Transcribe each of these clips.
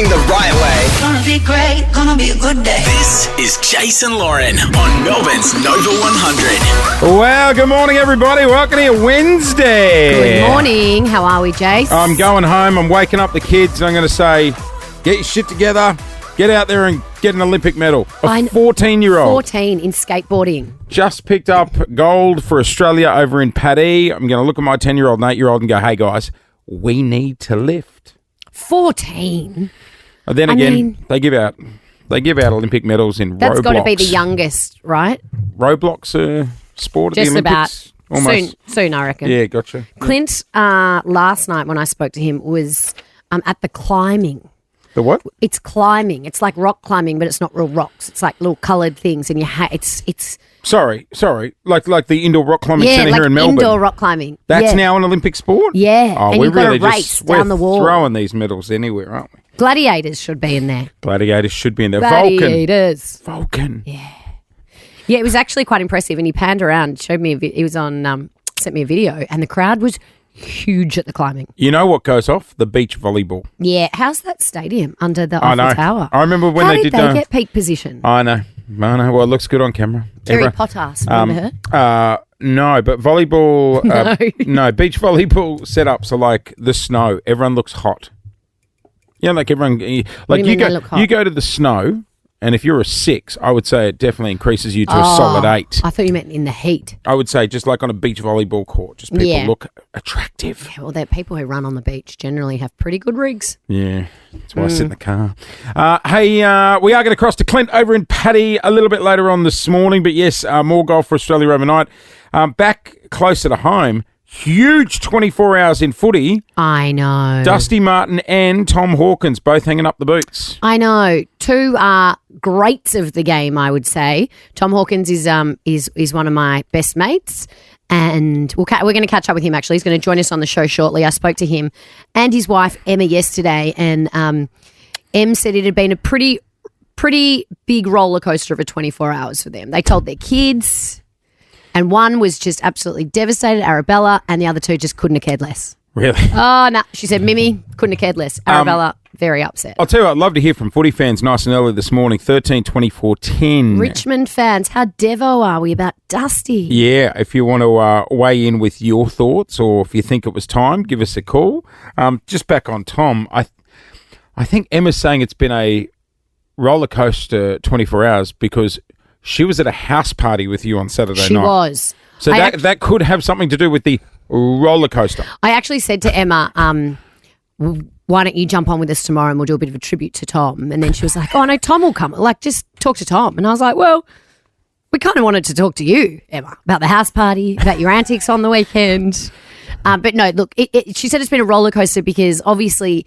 going the right way. Gonna be great, gonna be a good day. This is Jase and Lauren on Melbourne's Nova 100. Well, good morning, everybody. Welcome to your Wednesday. Good morning. How are we, Jase? I'm going home. I'm waking up the kids. I'm going to say, get your shit together. Get out there and get an Olympic medal. A 14-year-old. 14 in skateboarding. Just picked up gold for Australia over in Paddy. I'm going to look at my 10-year-old and 8-year-old and go, hey, guys, we need to lift. 14? And then again, they give out Olympic medals in that's Roblox. got to be the youngest, right? Roblox sport at Just the Olympics? about. Almost. Soon, I reckon. Yeah, gotcha. Clint, last night when I spoke to him, was at the climbing. The what? It's climbing. It's like rock climbing, but it's not real rocks. It's like little coloured things, and it's. Sorry. Like the indoor rock climbing centre here in Melbourne. Indoor rock climbing. That's now an Olympic sport? Yeah. Oh, and we're you've got really to race down the wall. We're throwing these medals anywhere, aren't we? Gladiators should be in there. Gladiators should be in there. Gladiators. Vulcan. Yeah. Yeah, it was actually quite impressive, and he panned around, showed me. He was on, sent me a video, and the crowd was huge at the climbing. You know what goes off? The beach volleyball. Yeah, how's that stadium under the Eiffel Tower? I remember when they did. How did they get peak position? I know. Well, it looks good on camera. Terry Pottas, remember her? No, but volleyball. No. Beach volleyball setups are like the snow. Everyone looks hot. Yeah, like everyone. Like you go to the snow. And if you're a 6, I would say it definitely increases you to a solid 8. I thought you meant in the heat. I would say just like on a beach volleyball court, just people look attractive. Yeah, well, the people who run on the beach generally have pretty good rigs. Yeah, that's why I sit in the car. Hey, we are going to cross to Clint over in Paddy a little bit later on this morning. But yes, more golf for Australia overnight. Back closer to home. Huge 24 hours in footy. I know. Dusty Martin and Tom Hawkins both hanging up the boots. I know. Two greats of the game, I would say. Tom Hawkins is one of my best mates, and we're going to catch up with him, actually. He's going to join us on the show shortly. I spoke to him and his wife, Emma, yesterday, and Em said it had been a pretty big roller coaster of a 24 hours for them. They told their kids... And one was just absolutely devastated, Arabella, and the other two just couldn't have cared less. Really? Oh, no. She said, Mimi, couldn't have cared less. Arabella, very upset. I'll tell you what, I'd love to hear from footy fans nice and early this morning, 13 24 10. Richmond fans, how devo are we about Dusty? Yeah, if you want to weigh in with your thoughts or if you think it was time, give us a call. Just back on Tom, I think Emma's saying it's been a roller coaster 24 hours because... She was at a house party with you on Saturday night. She was. So that could have something to do with the roller coaster. I actually said to Emma, why don't you jump on with us tomorrow and we'll do a bit of a tribute to Tom? And then she was like, oh, no, Tom will come. Like, just talk to Tom. And I was like, well, we kind of wanted to talk to you, Emma, about the house party, about your antics on the weekend. But no, look, she said it's been a roller coaster because obviously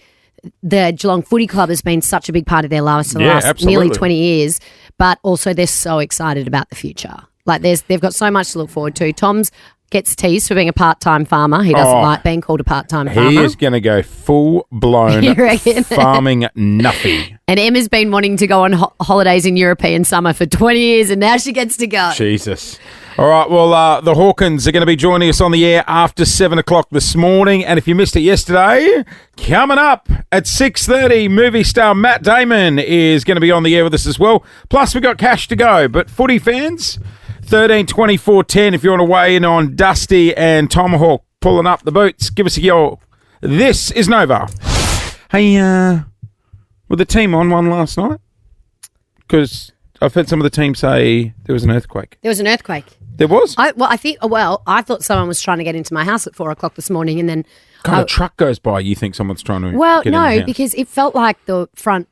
the Geelong Footy Club has been such a big part of their lives for the last nearly 20 years. But also they're so excited about the future. Like they've got so much to look forward to. Tom's gets teased for being a part-time farmer. He doesn't like being called a part-time farmer. He is going to go full-blown farming nothing. And Emma's been wanting to go on holidays in European summer for 20 years and now she gets to go. Jesus. All right, well, the Hawkins are going to be joining us on the air after 7 o'clock this morning. And if you missed it yesterday, coming up at 6:30, movie star Matt Damon is going to be on the air with us as well. Plus, we've got cash to go. But footy fans, 13 24 10, if you want to weigh in on Dusty and Tomahawk pulling up the boots, give us a yell. This is Nova. Hey, were the team on one last night? Because I've heard some of the team say there was an earthquake. There was an earthquake. There was? I thought someone was trying to get into my house at 4 o'clock this morning and then... A truck goes by, you think someone's trying to Well, get in the no, house. because it felt like the front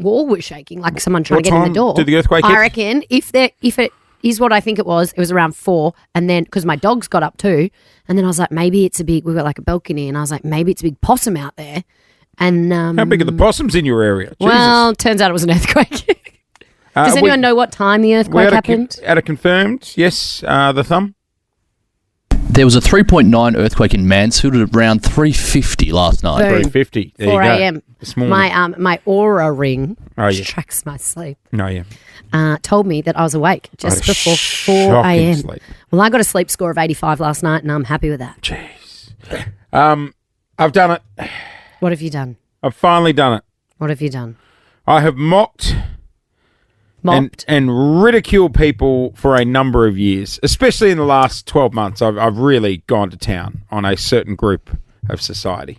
wall was shaking, like someone trying to get in the door. Did the earthquake hit? I reckon if it is what I think it was around 4, and then, because my dogs got up too, and then I was like, maybe it's we've got like a balcony, and I was like, maybe it's a big possum out there. And how big are the possums in your area? Well, turns out it was an earthquake. Does anyone know what time the earthquake happened? At a confirmed, yes, the thumb. There was a 3.9 earthquake in Mansfield at around 3:50 last night. 3:50. 4 a.m. This morning. My Aura ring, which tracks my sleep, told me that I was awake just before 4 a.m. Sleep. Well, I got a sleep score of 85 last night, and I'm happy with that. Jeez. I've done it. What have you done? I've finally done it. What have you done? I have mocked and ridiculed people for a number of years, especially in the last 12 months. I've really gone to town on a certain group of society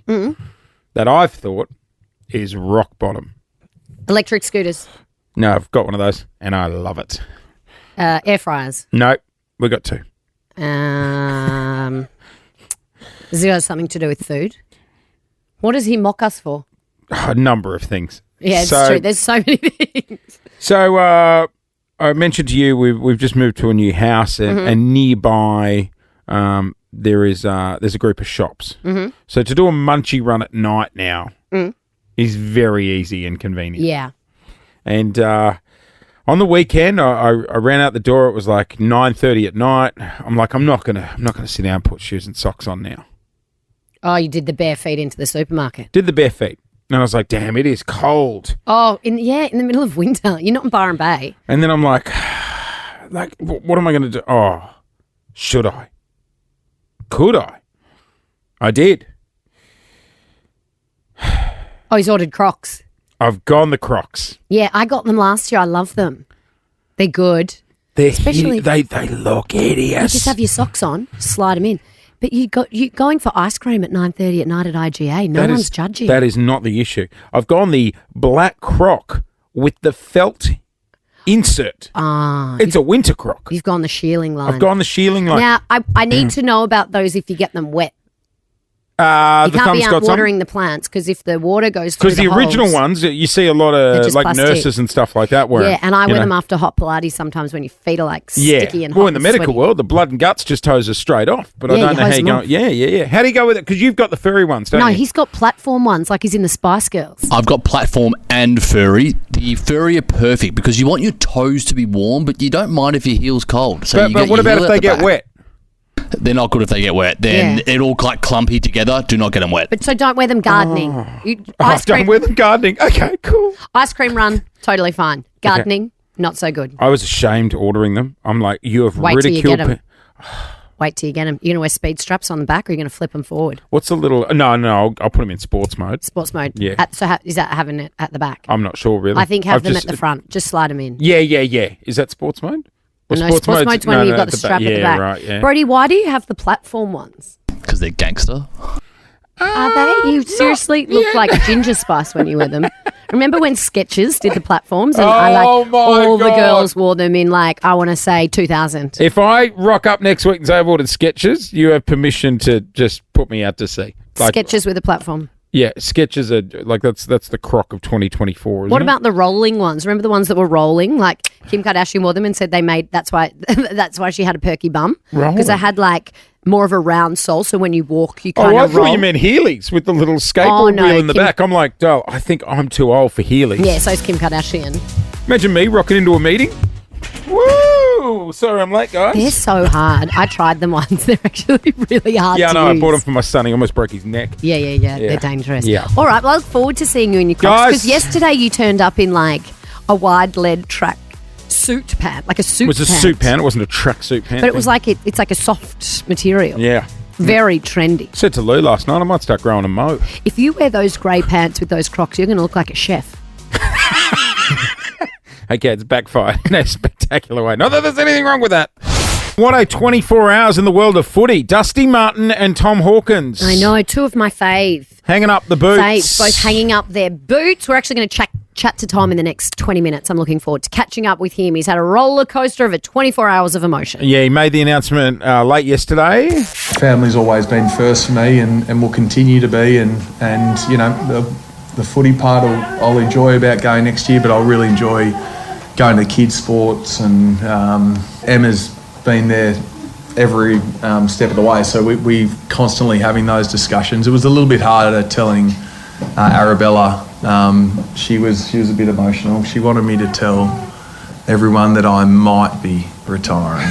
that I've thought is rock bottom. Electric scooters. No, I've got one of those, and I love it. Air fryers. No, we got two. Has it got something to do with food? What does he mock us for? A number of things. Yeah, it's true. There's so many things. So I mentioned to you we've just moved to a new house, and nearby there's a group of shops. Mm-hmm. So to do a munchie run at night now is very easy and convenient. Yeah. And on the weekend, I ran out the door. It was like 9:30 at night. I'm like, I'm not gonna sit down and put shoes and socks on now. Oh, you did the bare feet into the supermarket. Did the bare feet. And I was like, damn, it is cold. Oh, in the middle of winter. You're not in Byron Bay. And then I'm like, what am I going to do? Oh, should I? Could I? I did. Oh, he's ordered Crocs. I've gone the Crocs. Yeah, I got them last year. I love them. They're good. Especially they look hideous. You just have your socks on, slide them in. But you going for ice cream at 9:30 at night at IGA. No one's judging. That is not the issue. I've gone the black Croc with the felt insert. It's a winter Croc. You've gone the shearling line. I've gone the shearling line. Now, I need to know about those if you get them wet. You the can't be thumb's out got watering the plants because if the water goes through the original holes, ones, you see a lot of like plastic. nurses and stuff like that wearing. Yeah, and I wear them after hot Pilates sometimes when your feet are like sticky and hot. Well, in the and medical sweaty. world, the blood and guts just hoses straight off. But I don't know how you go. Yeah. How do you go with it? Because you've got the furry ones, don't you? No, he's got platform ones like he's in the Spice Girls. I've got platform and furry. The furry are perfect because you want your toes to be warm, but you don't mind if your heel's cold. So but what about if they get wet? They're not good if they get wet. Then they're all like clumpy together. Do not get them wet. But so don't wear them gardening. Don't wear them gardening. Okay, cool. Ice cream run, totally fine. Gardening, not so good. I was ashamed ordering them. I'm like, you have Wait till you ridiculed get them. Wait till you get them. You're going to wear speed straps on the back or are you going to flip them forward? What's the little... No, I'll put them in sports mode. Sports mode. Yeah. Is that having it at the back? I'm not sure, really. I think have them at the front. Just slide them in. Yeah. Is that sports mode? No, sports mode's when you've got the strap at the back. Right, yeah. Brody, why do you have the platform ones? Because they're gangster. Are they? You seriously look like Ginger Spice when you wear them. Remember when Skechers did the platforms and all the girls wore them in I want to say 2000. If I rock up next week and say I've ordered Skechers, you have permission to just put me out to sea. Skechers with a platform. Yeah, Skechers are that's the Croc of 2024. Isn't What it? about the rolling ones? Remember the ones that were rolling? Like Kim Kardashian wore them and said they made that's why she had a perky bum because they had more of a round sole, so when you walk, you kind of roll. I thought you meant Heelys with the little skateboard wheel in the back. I'm like, oh, I think I'm too old for Heelys. Yeah, so's Kim Kardashian. Imagine me rocking into a meeting. Woo! Sorry, I'm late, guys. They're so hard. I tried them once. They're actually really hard to use. Yeah, I know. I bought them for my son. He almost broke his neck. Yeah. They're dangerous. Yeah. All right. Well, I look forward to seeing you in your Crocs because yesterday you turned up in a wide leg track suit pant, like a suit. It was a suit pant. It wasn't a track suit pant. But it was it's like a soft material. Yeah. Very trendy. Said to Lou last night, I might start growing a mo. If you wear those grey pants with those Crocs, you're going to look like a chef. Okay, it's backfired in a spectacular way. Not that there's anything wrong with that. What a 24 hours in the world of footy. Dusty Martin and Tom Hawkins. I know, two of my fave. Hanging up the boots. Faves, both hanging up their boots. We're actually going to chat to Tom in the next 20 minutes. I'm looking forward to catching up with him. He's had a roller coaster of 24 hours of emotion. Yeah, he made the announcement late yesterday. Family's always been first for me and will continue to be. And you know, the footy part I'll enjoy about going next year, but I'll really enjoy going to kids' sports. And Emma's been there every step of the way, so we're constantly having those discussions. It was a little bit harder telling Arabella. She was a bit emotional. She wanted me to tell everyone that I might be retiring.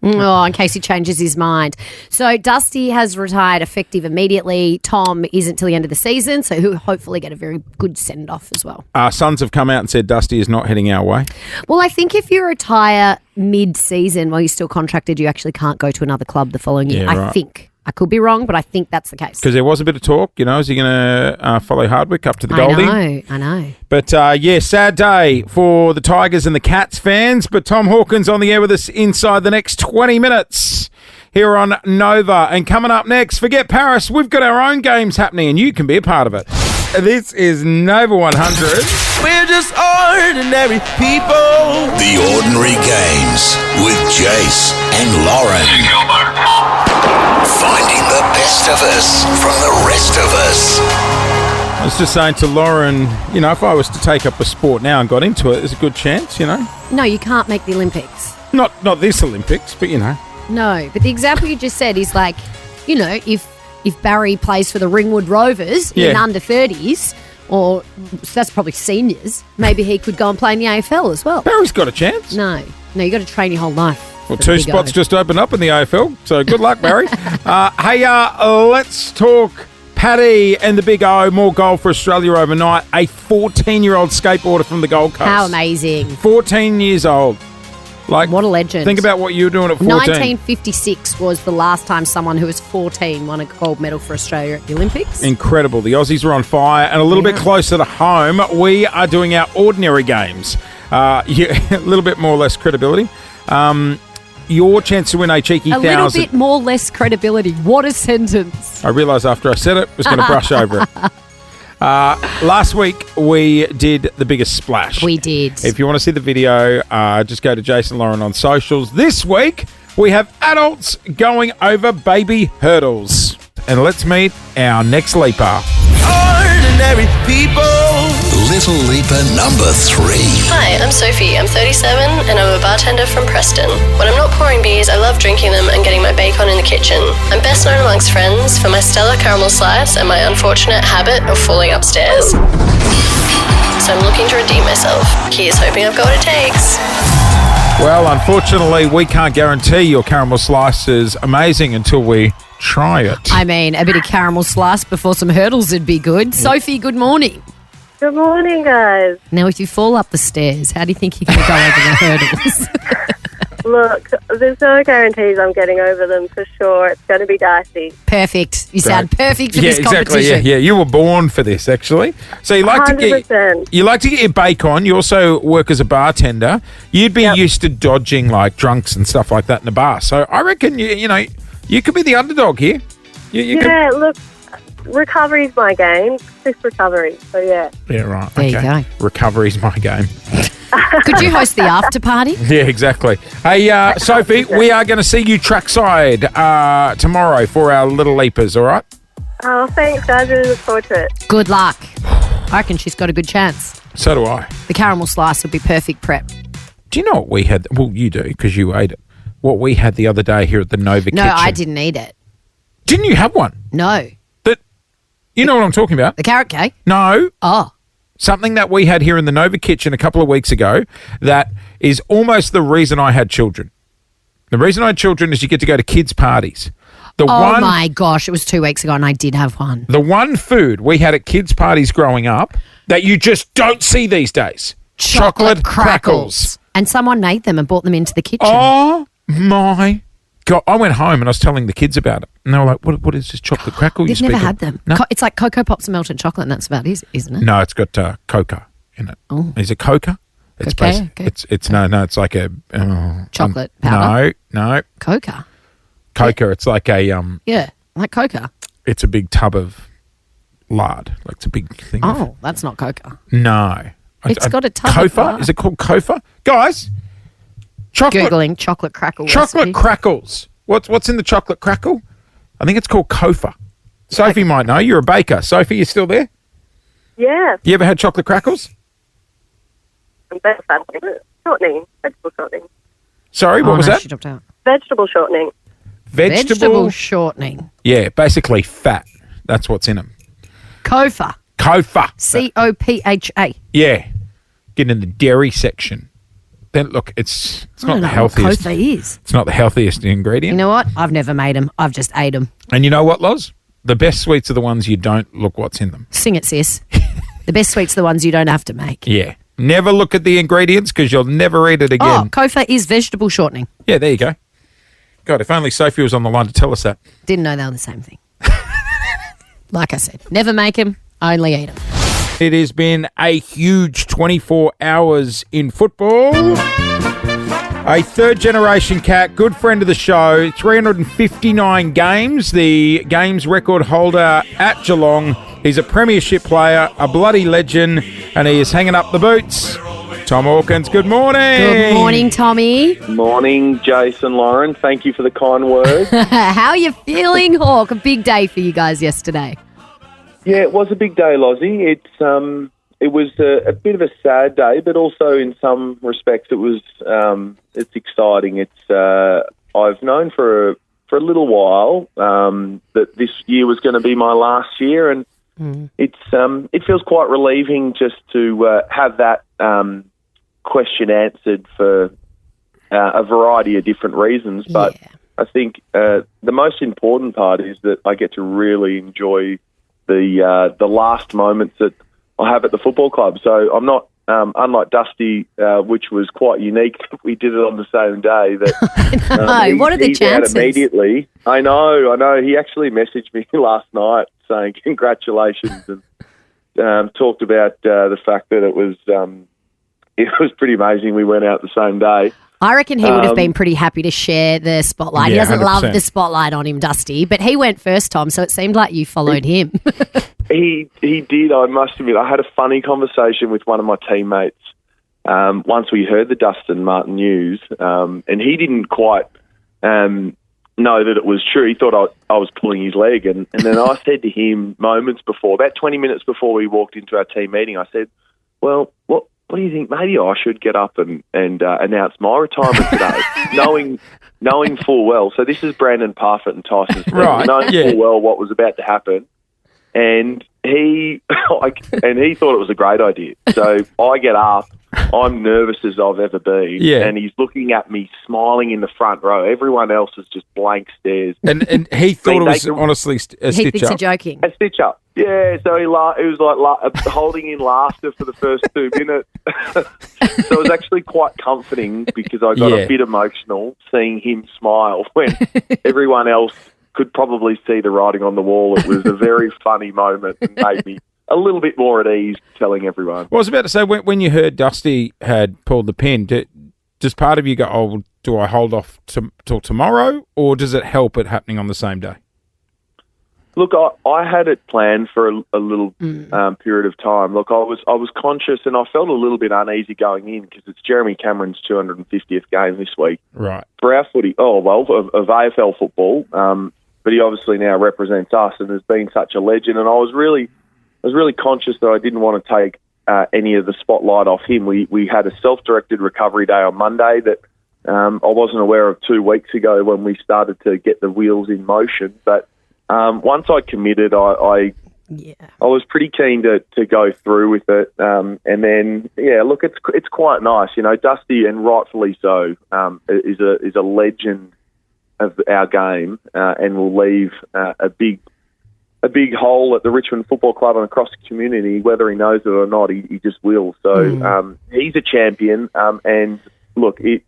Oh, in case he changes his mind. So Dusty has retired effective immediately. Tom isn't till the end of the season, so he'll hopefully get a very good send-off as well. Our sons have come out and said Dusty is not heading our way. Well, I think if you retire mid-season while you're still contracted, you actually can't go to another club the following year. Yeah, right. I think. I could be wrong, but I think that's the case. Because there was a bit of talk, is he going to follow Hardwick up to the Goldie? I know. But, sad day for the Tigers and the Cats fans. But Tom Hawkins on the air with us inside the next 20 minutes here on Nova. And coming up next, forget Paris, we've got our own games happening and you can be a part of it. This is Nova 100. We're just ordinary people. The Ordinary Games with Jase and Lauren. Finding the best of us from the rest of us. I was just saying to Lauren, if I was to take up a sport now and got into it, there's a good chance, No, you can't make the Olympics. Not this Olympics, but No, but the example you just said is like, if Barry plays for the Ringwood Rovers in under 30s, or that's probably seniors, maybe he could go and play in the AFL as well. Barry's got a chance. No, you got to train your whole life. Well, 2 spots just opened up in the AFL, so good luck, Barry. Let's talk Paddy and the Big O. More gold for Australia overnight. A 14-year-old skateboarder from the Gold Coast. How amazing. 14 years old. What a legend. Think about what you were doing at 14. 1956 was the last time someone who was 14 won a gold medal for Australia at the Olympics. Incredible. The Aussies are on fire. And a little bit closer to home, we are doing our ordinary games. A little bit more or less credibility. Your chance to win a cheeky $1,000. A little bit more less credibility. What a sentence. I realised after I said it, I was going to brush over it. Last week, we did the biggest splash. We did. If you want to see the video, just go to Jase and Lauren on socials. This week, we have adults going over baby hurdles. And let's meet our next leaper. Ordinary people. Little Leaper number 3. Hi, I'm Sophie. I'm 37 and I'm a bartender from Preston. When I'm not pouring beers, I love drinking them and getting my bacon in the kitchen. I'm best known amongst friends for my stellar caramel slice and my unfortunate habit of falling upstairs. So I'm looking to redeem myself. Here's hoping I've got what it takes. Well, unfortunately, we can't guarantee your caramel slice is amazing until we try it. I mean, a bit of caramel slice before some hurdles would be good. Sophie, good morning. Good morning, guys. Now, if you fall up the stairs, how do you think you're going to go over the hurdles? Look, there's no guarantees I'm getting over them for sure. It's going to be dicey. Perfect. You sound perfect for this competition. Exactly. Yeah, you were born for this, actually. So you like 100%. to get your bacon. You also work as a bartender. You'd be used to dodging like drunks and stuff like that in the bar. So I reckon you could be the underdog here. Look, recovery's my game. Quick recovery. So yeah. Yeah, right. There you go. Recovery's my game. Could you host the after party? Yeah, exactly. Hey, Sophie, we are going to see you trackside tomorrow for our Little Leapers, all right? Oh, thanks, guys. Really look forward to it. Good luck. I reckon she's got a good chance. So do I. The caramel slice would be perfect prep. Do you know what we had? Well, you do because you ate it. What we had the other day here at the Nova Kitchen. No, I didn't eat it. Didn't you have one? No. You know what I'm talking about? The carrot cake? No. Oh. Something that we had here in the Nova Kitchen a couple of weeks ago that is almost the reason I had children. The reason I had children is you get to go to kids' parties. My gosh, it was 2 weeks ago and I did have one. The one food we had at kids' parties growing up that you just don't see these days. Chocolate crackles. And someone made them and brought them into the kitchen. Oh, my God. I went home and I was telling the kids about it. And they were like, what is this chocolate crackle you They've speak never of? had them. No? It's like Cocoa Pops and melted chocolate and that's about it, isn't it? No, it's got coca in it. Oh. Is it coca? It's Okay. it's it's like a chocolate powder. No. Coca. Coca. It's like a Yeah, like Coca. It's a big tub of lard. Like it's a big thing. Oh, that's not Coca. No. It's got a tub of Kofa? lard. Is it called Kofa? Guys, Googling chocolate crackle chocolate recipe. crackles. What's in the chocolate crackle? I think it's called Kofa. Sophie might know. You're a baker. Sophie, you still there? Yeah. You ever had chocolate crackles? Shortening. Vegetable shortening. Sorry, what was that? She dropped out. Vegetable shortening. Vegetable shortening. Yeah, basically fat. That's what's in them. Kofa. Kofa. Copha. Yeah. Get in the dairy section. Then look, it's not the healthiest. What Kofa is. It's not the healthiest ingredient. You know what? I've never made them. I've just ate them. And you know what, Loz? The best sweets are the ones you don't look what's in them. Sing it, sis. The best sweets are the ones you don't have to make. Yeah. Never look at the ingredients because you'll never eat it again. Oh, Kofa is vegetable shortening. Yeah, there you go. God, if only Sophie was on the line to tell us that. Didn't know they were the same thing. Like I said, never make them, only eat them. It has been a huge 24 hours in football. A third-generation cat, good friend of the show, 359 games, the games record holder at Geelong. He's a premiership player, a bloody legend, and he is hanging up the boots. Tom Hawkins, good morning. Good morning, Tommy. Morning, Jase and Lauren. Thank you for the kind words. How are you feeling, Hawk? A big day for you guys yesterday. Yeah, it was a big day, Lozzie. It was a bit of a sad day, but also in some respects it was it's exciting. I've known for a little while that this year was going to be my last year, and it feels quite relieving just to have that question answered for a variety of different reasons. But I think the most important part is that I get to really enjoy the last moments that I have at the football club. So I'm not, unlike Dusty, which was quite unique. We did it on the same day. That what are the chances? Immediately. I know. He actually messaged me last night saying congratulations and talked about the fact that it was pretty amazing. We went out the same day. I reckon he would have been pretty happy to share the spotlight. He doesn't 100%. love the spotlight on him, Dusty, but he went first, Tom, so it seemed like you followed him. He did, I must admit. I had a funny conversation with one of my teammates once we heard the Dustin Martin news, and he didn't quite know that it was true. He thought I was pulling his leg, and then I said to him moments before, about 20 minutes before we walked into our team meeting, I said, well, what do you think? Maybe I should get up and announce my retirement today, knowing full well. So this is Brandon Parfitt and Tyson's team, knowing full well what was about to happen. And he thought it was a great idea. So I get up. I'm nervous as I've ever been. Yeah. And he's looking at me, smiling in the front row. Everyone else is just blank stares. And he thought it was honestly a stitch He thinks up. you're joking. A stitch up. Yeah, so he was like holding in laughter for the first 2 minutes. So it was actually quite comforting because I got a bit emotional seeing him smile when everyone else could probably see the writing on the wall. It was a very funny moment and made me a little bit more at ease telling everyone. Well, I was about to say, when you heard Dusty had pulled the pin, does part of you go, oh, do I hold off till tomorrow, or does it help it happening on the same day? Look, I had it planned for a little period of time. Look, I was conscious and I felt a little bit uneasy going in because it's Jeremy Cameron's 250th game this week. Right. For our footy, of AFL football, but he obviously now represents us and has been such a legend. And I was really conscious that I didn't want to take any of the spotlight off him. We had a self-directed recovery day on Monday that I wasn't aware of 2 weeks ago when we started to get the wheels in motion. But once I committed, I was pretty keen to go through with it. And then, look, it's quite nice. You know, Dusty, and rightfully so, is a legend of our game and will leave a big hole at the Richmond Football Club and across the community, whether he knows it or not. He just will. So he's a champion. And look, it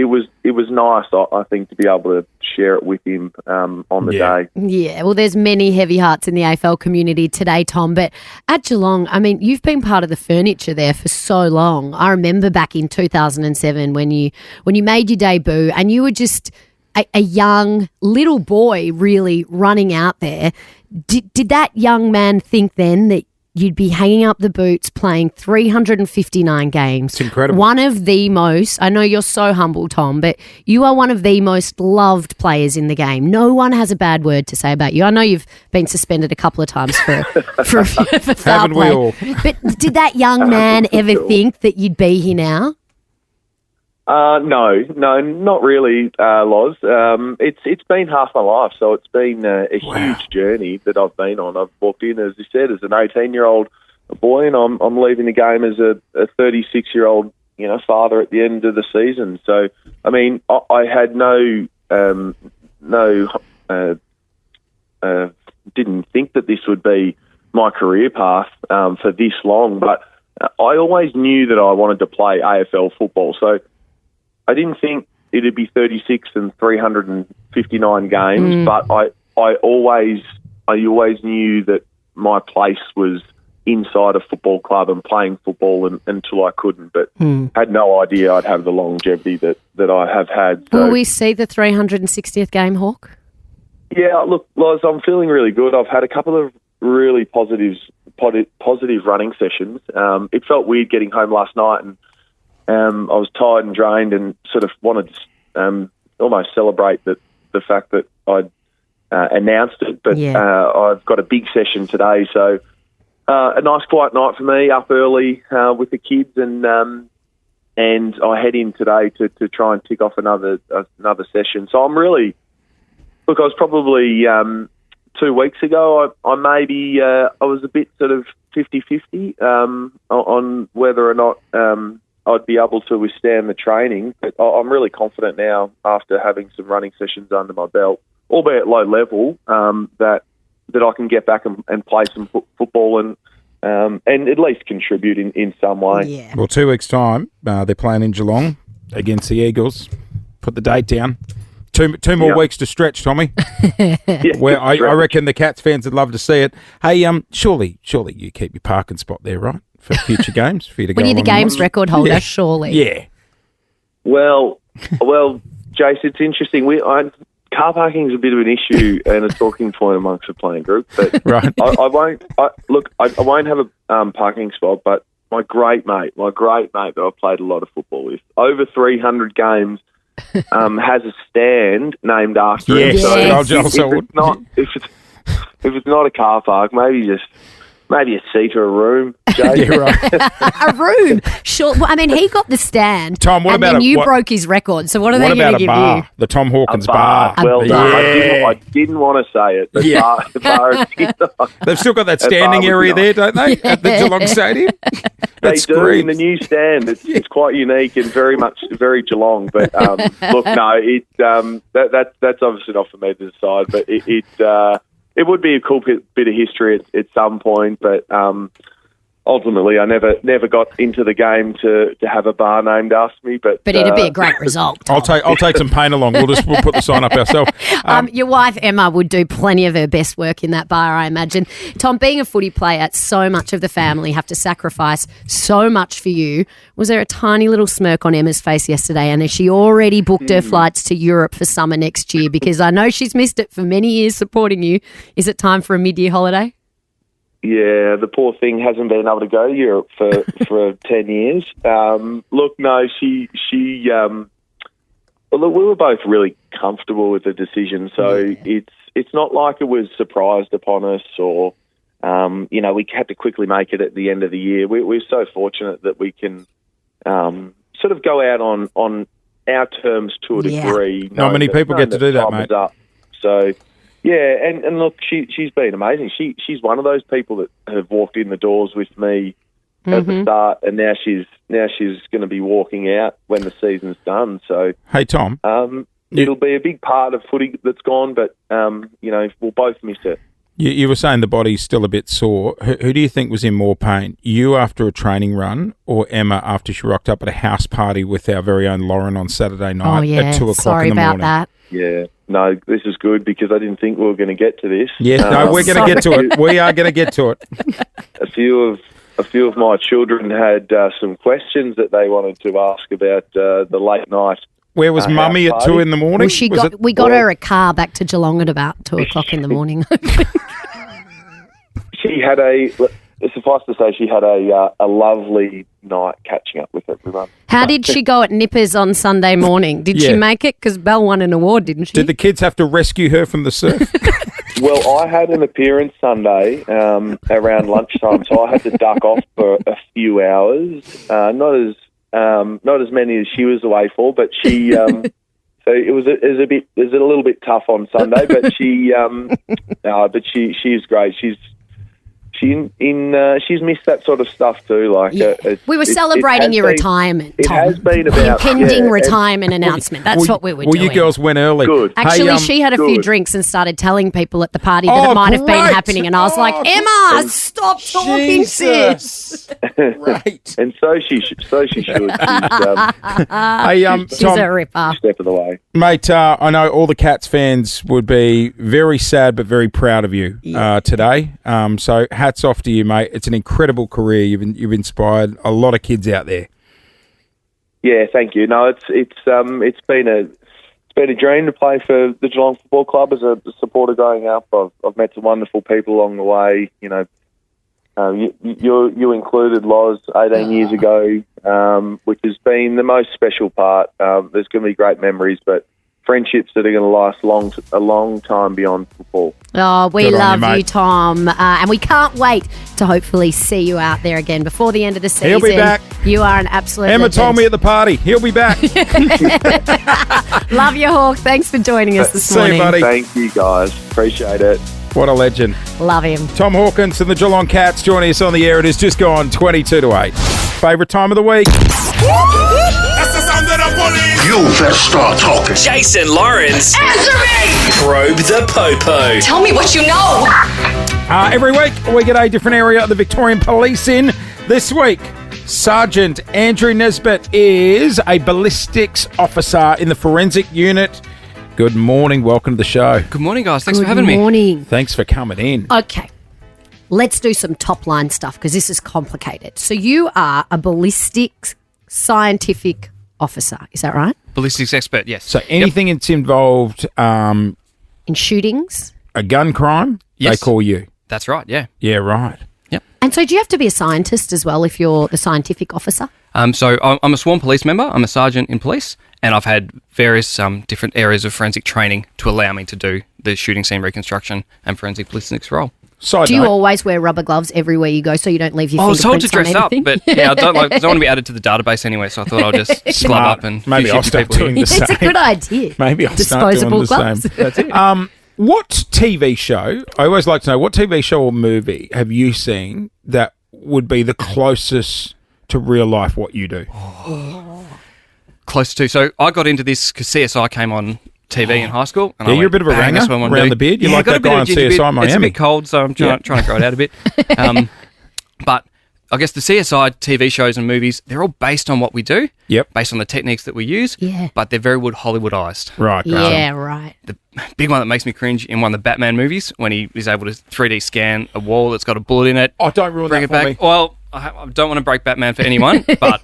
was nice, I think, to be able to share it with him on the day. Yeah, well, there's many heavy hearts in the AFL community today, Tom. But at Geelong, I mean, you've been part of the furniture there for so long. I remember back in 2007 when you made your debut, and you were just a young little boy, really running out there. Did that young man think then that you'd be hanging up the boots, playing 359 games? It's incredible. One of the most, I know you're so humble, Tom, but you are one of the most loved players in the game. No one has a bad word to say about you. I know you've been suspended a couple of times for foul Haven't we play. all? But did that young man ever think that you'd be here now? No, not really, Loz. It's been half my life, so it's been a huge journey that I've been on. I've walked in, as you said, as an 18-year-old boy, and I'm leaving the game as a 36-year-old, father at the end of the season. So, I mean, I had didn't think that this would be my career path for this long, but I always knew that I wanted to play AFL football. So I didn't think it'd be 36 and 359 games, but I always knew that my place was inside a football club and playing football until I couldn't, but had no idea I'd have the longevity that I have had. So, will we see the 360th game, Hawk? Yeah, look, Loz, I'm feeling really good. I've had a couple of really positive running sessions. It felt weird getting home last night, and I was tired and drained and sort of wanted to almost celebrate the fact that I'd announced it. But I've got a big session today, so a nice quiet night for me, up early with the kids, and I head in today to try and tick off another session. So I'm really, look, I was probably 2 weeks ago, I was a bit sort of 50-50 on whether or not I'd be able to withstand the training. But I'm really confident now after having some running sessions under my belt, albeit low level, that I can get back and play some football and at least contribute in some way. Yeah. Well, 2 weeks' time, they're playing in Geelong against the Eagles. Put the date down. Two more weeks to stretch, Tommy. Where I reckon the Cats fans would love to see it. Hey, surely you keep your parking spot there, right, for future games for you to go. Well, you're the along games and record holder, surely. Yeah. Well, Jase, it's interesting. Car parking is a bit of an issue and a talking point amongst the playing group. But right. I won't have a parking spot. But my great mate that I've played a lot of football with, over 300 games, has a stand named after him. So if it's not a car park, maybe a seat or a room. Yeah, right. A room. Sure. Well, I mean, he got the stand. Tom, what and about then you broke his record. So what are they going to give bar? you? The Tom Hawkins bar. Well done. I didn't want to say it. The bar They've still got that standing area there, don't they? At the Geelong Stadium. They do in the new stand. It's quite unique and very Geelong. But look, no, that's obviously not for me to decide. But it would be a cool bit of history at some point, but ultimately I never got into the game to have a bar named after me. But it'd be a great result. I'll take some paint along. We'll put the sign up ourselves. Your wife Emma would do plenty of her best work in that bar, I imagine. Tom, being a footy player, so much of the family have to sacrifice so much for you. Was there a tiny little smirk on Emma's face yesterday? And has she already booked her flights to Europe for summer next year? Because I know she's missed it for many years supporting you. Is it time for a mid-year holiday? Yeah, the poor thing hasn't been able to go to Europe for 10 years. Look, no, she look, we were both really comfortable with the decision, so it's not like it was surprised upon us or, we had to quickly make it at the end of the year. We're so fortunate that we can sort of go out on our terms to a degree. Not many people get to do that, mate. So... yeah, and look, she's been amazing. She's one of those people that have walked in the doors with me at the start, and now she's going to be walking out when the season's done. So, hey Tom, it'll be a big part of footy that's gone, but we'll both miss it. You were saying the body's still a bit sore. Who do you think was in more pain? You after a training run, or Emma after she rocked up at a house party with our very own Lauren on Saturday night at 2 o'clock Sorry in the morning? about that. Yeah. No, this is good because I didn't think we were going to get to this. Yes, we're going to get to it. We are going to get to it. A few of my children had some questions that they wanted to ask about the late night. Where was Mummy at 2 in the morning? Well, we got her a car back to Geelong at about 2 o'clock in the morning. She had suffice to say, she had a lovely night catching up with everyone. How did she go at Nippers on Sunday morning? Did she make it? Because Belle won an award, didn't she? Did the kids have to rescue her from the surf? Well, I had an appearance Sunday around lunchtime, so I had to duck off for a few hours. Not as many as she was away for, but she. So it was a little bit tough on Sunday, but she's great. she's missed that sort of stuff too. Like we were celebrating your retirement, It Tom. has been about the impending retirement announcement. That's what we were doing. Well, you girls went early. Good. Actually, she had a few good. drinks and started telling people at the party that it might have been happening, and I was like, Emma, stop talking, sis. Right. And so she should. She's She's Tom, a ripper. step of the way. mate, I know all the Cats fans would be very sad but very proud of you today. So hats off to you, mate. It's an incredible career. You've inspired a lot of kids out there. Yeah, thank you. No, it's been a dream to play for the Geelong Football Club as a supporter growing up. I've met some wonderful people along the way. You know, you included Loz 18 years ago, which has been the most special part. There's going to be great memories, but friendships that are going to last a long time beyond football. Oh, we Good on love you, you, Tom. And we can't wait to hopefully see you out there again before the end of the season. He'll be back. You are an absolute Emma legend. told me at the party. He'll be back. Love you, Hawk. Thanks for joining us this See you, morning. buddy. Thank you, guys. Appreciate it. What a legend. Love him. Tom Hawkins and the Geelong Cats joining us on the air. It has just gone 22 to 8. Favourite time of the week? That's the sound of the police. You better start talking. Jason Lawrence. Answer me! Probe the Popo. Tell me what you know. Every week we get a different area of the Victorian Police in. This week, Sergeant Andrew Nesbitt is a ballistics officer in the forensic unit. Good morning. Welcome to the show. Good morning, guys. Thanks Good for having me. morning. Thanks for coming in. Okay. Let's do some top line stuff because this is complicated. So you are a ballistics scientific officer. Is that right? Ballistics expert, yes. So anything that's involved In shootings? a gun crime, Yes. they call you. That's right, yeah. Yeah, right. And so do you have to be a scientist as well if you're the scientific officer? So I'm a sworn police member. I'm a sergeant in police, and I've had various different areas of forensic training to allow me to do the shooting scene reconstruction and forensic ballistics role. Side Do you note, always wear rubber gloves everywhere you go so you don't leave your I was told fingerprints to dress on up, anything? but yeah, I don't want to be added to the database anyway, so I thought I'll just glove up and maybe few I'll shifty start people doing here. the same. It's a good idea. Maybe I'll start doing Disposable the gloves. same. That's it. What TV show, I always like to know, what TV show or movie have you seen that would be the closest to real life what you do? Close to. So I got into this because CSI came on TV in high school. And Yeah, I you're a bit of a "Bang, ranger that's what I wanna around do." the beard. You Yeah, like got that a bit guy of on ginger beard. CSI It's Miami. a bit cold, so I'm trying to grow it out a bit. But I guess the CSI TV shows and movies, they're all based on what we do. Yep. Based on the techniques that we use. Yeah. But they're very Hollywoodized. Right. Yeah, right. The big one that makes me cringe in one of the Batman movies when he is able to 3D scan a wall that's got a bullet in it. Oh, don't ruin Bring that it for back. me. Well, I don't want to break Batman for anyone, but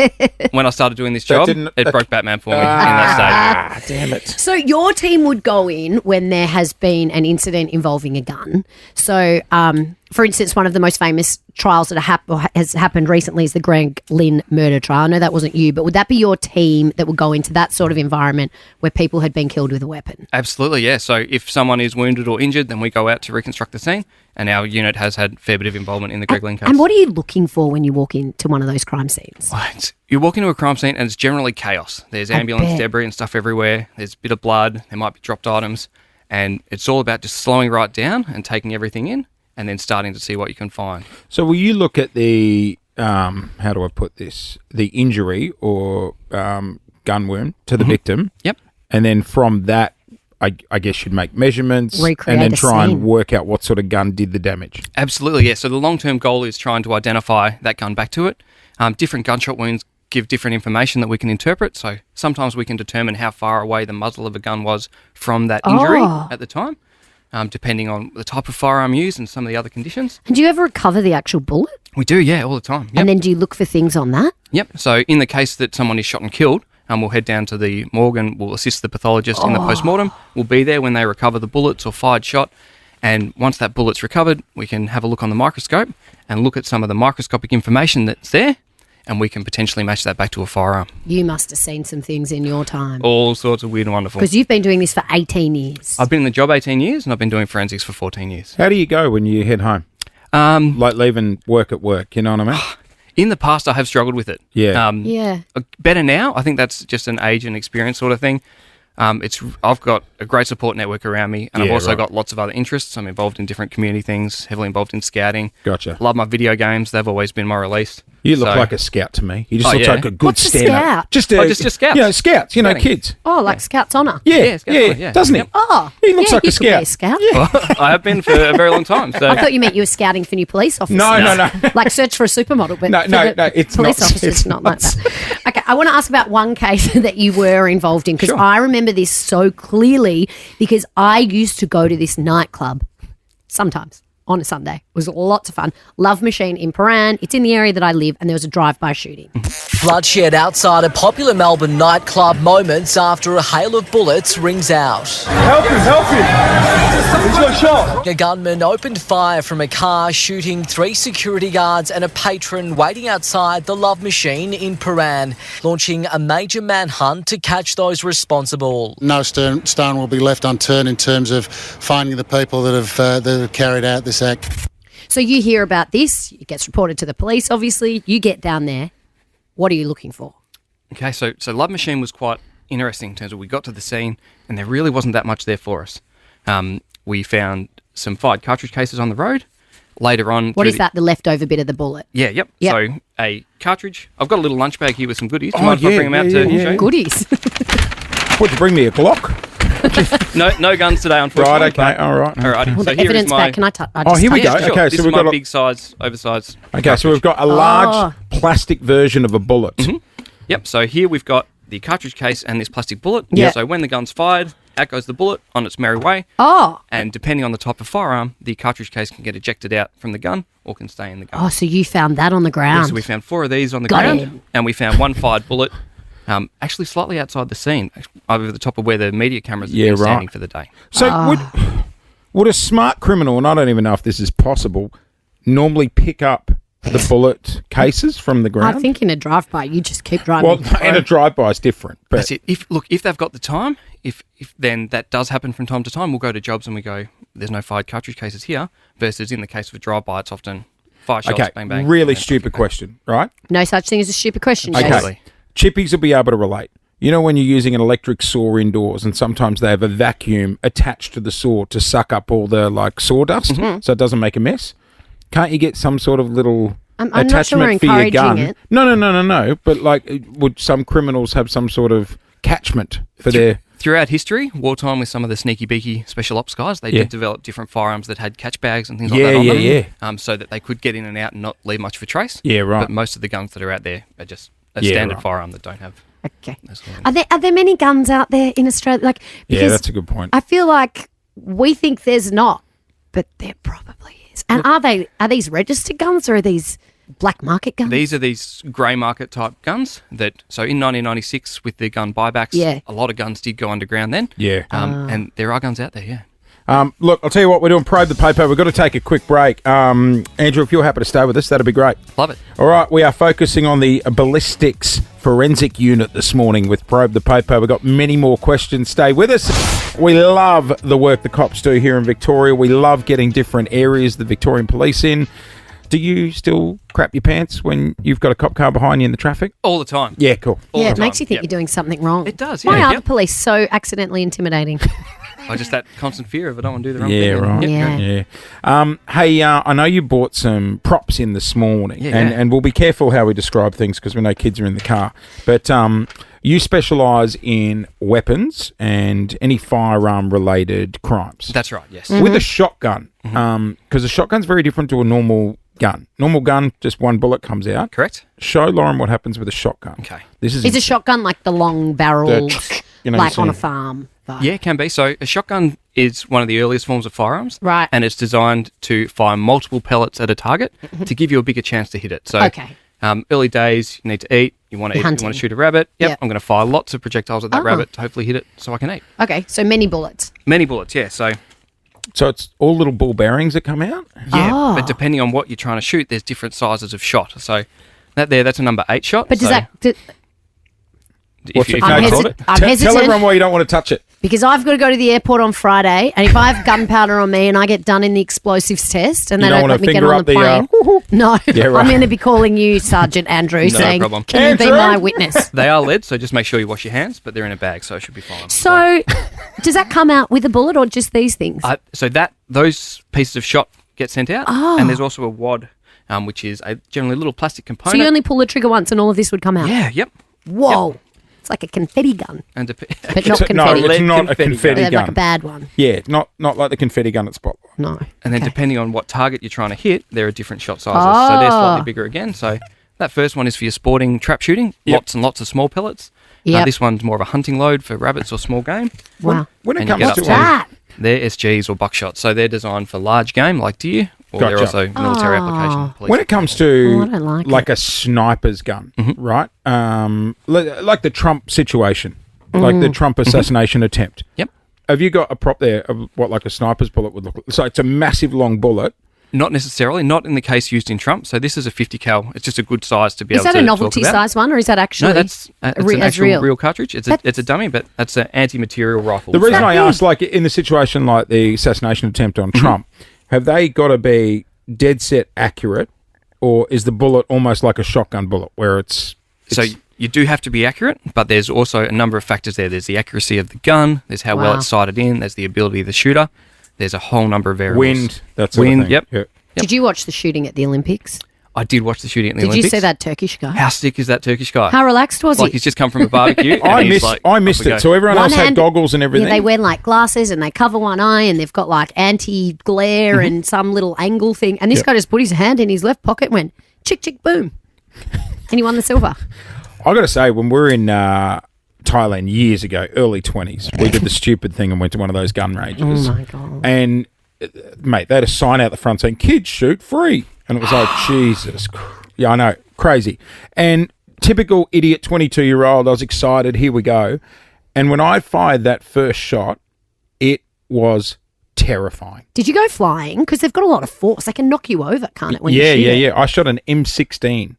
when I started doing this job, it broke Batman for me in that stage. Damn it. So your team would go in when there has been an incident involving a gun. So, for instance, one of the most famous trials that has happened recently is the Greg Lynn murder trial. I know that wasn't you, but would that be your team that would go into that sort of environment where people had been killed with a weapon? Absolutely, yeah. So if someone is wounded or injured, then we go out to reconstruct the scene, and our unit has had a fair bit of involvement in the Greg Lynn case. And what are you looking for when you walk into one of those crime scenes? You walk into a crime scene and it's generally chaos. There's ambulance bet. debris and stuff everywhere. There's a bit of blood. There might be dropped items. And it's all about just slowing right down and taking everything in and then starting to see what you can find. So will you look at the, how do I put this, the injury or gun wound to the victim? Yep. And then from that, I guess you'd make measurements Recreate and then the try scene. and work out what sort of gun did the damage. Absolutely, yeah. So the long-term goal is trying to identify that gun back to it. Different gunshot wounds give different information that we can interpret. So sometimes we can determine how far away the muzzle of a gun was from that injury at the time, depending on the type of firearm used and some of the other conditions. And do you ever recover the actual bullet? We do, yeah, all the time. Yep. And then do you look for things on that? Yep. So in the case that someone is shot and killed, we'll head down to the morgue and we'll assist the pathologist in the post-mortem. We'll be there when they recover the bullets or fired shot. And once that bullet's recovered, we can have a look on the microscope and look at some of the microscopic information that's there, and we can potentially match that back to a firearm. You must have seen some things in your time. All sorts of weird and wonderful. Because you've been doing this for 18 years. I've been in the job 18 years and I've been doing forensics for 14 years. How do you go when you head home? Like leaving work at work, you know what I mean? In the past, I have struggled with it. Yeah. Yeah. Better now. I think that's just an age and experience sort of thing. I've got a great support network around me, and I've Yeah, also right. got lots of other interests. I'm involved in different community things, heavily involved in scouting. Gotcha. Love my video games. They've always been my release. You look So- like a scout to me. You just Oh, look yeah. like a good What's a stand-up. scout? Just scouts. You know, scouts. You know, Scouting. kids. Oh, like Scouts Honour. Yeah, Scouts, yeah. doesn't he? Oh, He looks yeah, like a you could be scout. a scout. I have been for a very long time. So I thought you meant you were scouting for new police officers. No. Like search for a supermodel, but No, for no, the no, it's police not. officers, It's not not. like that. Okay, I want to ask about one case that you were involved in because I remember this so clearly because I used to go to this nightclub sometimes on a Sunday. It was lots of fun. Love Machine in Paran. It's in the area that I live, and there was a drive-by shooting. Bloodshed outside a popular Melbourne nightclub moments after a hail of bullets rings out. Help him! He's got shot. A gunman opened fire from a car, shooting 3 security guards and a patron waiting outside the Love Machine in Paran, launching a major manhunt to catch those responsible. No stone will be left unturned in terms of finding the people that have carried out this act. So you hear about this. It gets reported to the police, obviously. You get down there. What are you looking for? Okay, so Love Machine was quite interesting in terms of we got to the scene and there really wasn't that much there for us. We found some fired cartridge cases on the road. Later on... What is that, the leftover bit of the bullet? Yeah, yep. So a cartridge. I've got a little lunch bag here with some goodies. Do you Oh, mind if I bring them out to show you? Goodies. What'd you bring me, a Glock? No guns today, unfortunately. Right, okay, but- all right. Alrighty, Well, so the here is evidence my... back. Can I touch? Oh, here we go. Yeah, sure. Okay, This so is we've my got big size, oversized. Okay, so we've got a large plastic version of a bullet. Yep, so here we've got the cartridge case and this plastic bullet. Yeah. So when the gun's fired, out goes the bullet on its merry way. Oh. And depending on the type of firearm, the cartridge case can get ejected out from the gun or can stay in the gun. Oh, so you found that on the Yeah, ground. so we found 4 of these on the Got ground, it. and we found one fired bullet, actually slightly outside the scene, over the top of where the media cameras have been standing for the day. So would a smart criminal, and I don't even know if this is possible, normally pick up the bullet cases from the ground? I think in a drive-by, you just keep driving. Well, in a drive-by is different. But That's it. If they've got the time, if then that does happen from time to time, we'll go to jobs and we go, there's no fired cartridge cases here, versus in the case of a drive-by, it's often 5 shots, okay, bang, bang. really and stupid question, right? No such thing as a stupid question, Okay. Jase. Chippies will be able to relate. You know when you're using an electric saw indoors and sometimes they have a vacuum attached to the saw to suck up all the sawdust so it doesn't make a mess? Can't you get some sort of little I'm not sure attachment we're for your gun? encouraging it. No. But would some criminals have some sort of catchment for their... Throughout history, wartime with some of the sneaky beaky special ops guys, they Yeah. did develop different firearms that had catch bags and things like that on them. So that they could get in and out and not leave much of a trace. Yeah, right. But most of the guns that are out there are just a Yeah, standard right. firearm that don't have... Okay. Are there many guns out there in Australia? Yeah, because that's a good point. I feel like we think there's not, but there probably is. And are these registered guns or are these black market guns? These are these grey market type guns that, so in 1996 with the gun buybacks, Yeah. a lot of guns did go underground then. Yeah. And there are guns out there, yeah. Look, I'll tell you what, we're doing Probe the Paper. We've got to take a quick break. Andrew, if you're happy to stay with us, that'd be great. Love it. All right, we are focusing on the ballistics forensic unit this morning with Probe the Paper. We've got many more questions. Stay with us. We love the work the cops do here in Victoria. We love getting different areas the Victorian police in. Do you still crap your pants when you've got a cop car behind you in the traffic? All the time. Yeah, cool. All Yeah, the it makes time. you think Yep. you're doing something wrong. It does, Why yeah. are Yep. the police so accidentally intimidating? Just that constant fear of I don't want to do the wrong Yeah, thing. right. Yep. Yeah. Hey, I know you bought some props in this morning, Yeah. and we'll be careful how we describe things because we know kids are in the car. But you specialise in weapons and any firearm-related crimes. That's right, yes. With a shotgun, because a shotgun's very different to a normal gun. Normal gun, just one bullet comes out. Correct. Show Lauren what happens with a shotgun. Okay. This is Is a shotgun like the long barreled, you know, like you on a see- farm? vibe? Yeah, it can be. So a shotgun is one of the earliest forms of firearms. Right. And it's designed to fire multiple pellets at a target to give you a bigger chance to hit it. So Okay. Early days, you need to eat. You want to eat. You Hunting. want to shoot a rabbit. Yep. Yep. I'm going to fire lots of projectiles at that Oh. rabbit to hopefully hit it so I can eat. Okay, so many bullets. Many bullets, yeah. So So it's all little ball bearings that come out? yeah, Oh. but depending on what you're trying to shoot, there's different sizes of shot. So that's a number 8 shot. But does So that... if you I'm can hesi- hold it. I'm Tell hesitant everyone why you don't want to touch it. Because I've got to go to the airport on Friday, and if I have gunpowder on me and I get done in the explosives test and they don't let me get on the plane, no, Yeah, right. I'm going to be calling you, Sergeant Andrew, saying, problem. can you be my witness? They are lead, so just make sure you wash your hands, but they're in a bag, so it should be fine. So, does that come out with a bullet or just these things? So those pieces of shot get sent out, Oh. and there's also a wad, which is generally a little plastic So component. you only pull the trigger once and all of this would come out? Yeah, yep. Whoa. It's like a confetti gun. And But not No, confetti. it's not a confetti Yeah, gun. like a bad one. Yeah, not like the confetti gun at Spotlight. No. And then depending on what target you're trying to hit, there are different shot sizes. So they're slightly bigger again. So that first one is for your sporting trap shooting, lots and lots of small pellets. Yep. This one's more of a hunting load for rabbits or small game. Wow. When it And you comes get to up that? They're SGs or buckshot. So they're designed for large game like deer, or they're Gotcha. also military application. police. When it comes to Oh, I don't like a sniper's gun, Mm-hmm. right? Like the Trump situation, like the Trump assassination attempt. Yep. Have you got a prop there of what like a sniper's bullet would look like? So it's a massive long bullet. Not necessarily, not in the case used in Trump. So this is a 50 cal. It's just a good size to be Is able to that a talk novelty about. size one or is that actually No, that's it's an as actual real? cartridge. It's a dummy, but that's an anti-material rifle. The reason that I big? asked, like in the situation like the assassination attempt on Trump, have they got to be dead set accurate, or is the bullet almost like a shotgun bullet where it's So you do have to be accurate, but there's also a number of factors there. There's the accuracy of the gun. There's how well Wow. it's sighted in. There's the ability of the shooter. There's a whole number of variables. wind? That sort of Wind, thing. yep. Yeah. Did you watch the shooting at the Olympics? I did watch the shooting at the Did Olympics. you see that Turkish guy? How sick is that Turkish guy? How relaxed was Like he? he's just come from a barbecue. I and he's missed. like, I off missed we it. go. So everyone One else had hand- goggles and everything. Yeah, they wear like glasses and they cover one eye and they've got like anti-glare and some little angle thing. And this guy just put his hand in his left pocket and went, chick, chick, boom. And he won the silver. I got to say, when we were in Thailand years ago, early 20s, we did the stupid thing and went to one of those gun ranges. Oh, my God. And, mate, they had a sign out the front saying, kids shoot free. And it was like, Jesus. Yeah, I know. Crazy. And typical idiot 22-year-old, I was excited. Here we go. And when I fired that first shot, it was terrifying. Did you go flying? Because they've got a lot of force. They can knock you over, can't it? When you shoot it? I shot an M16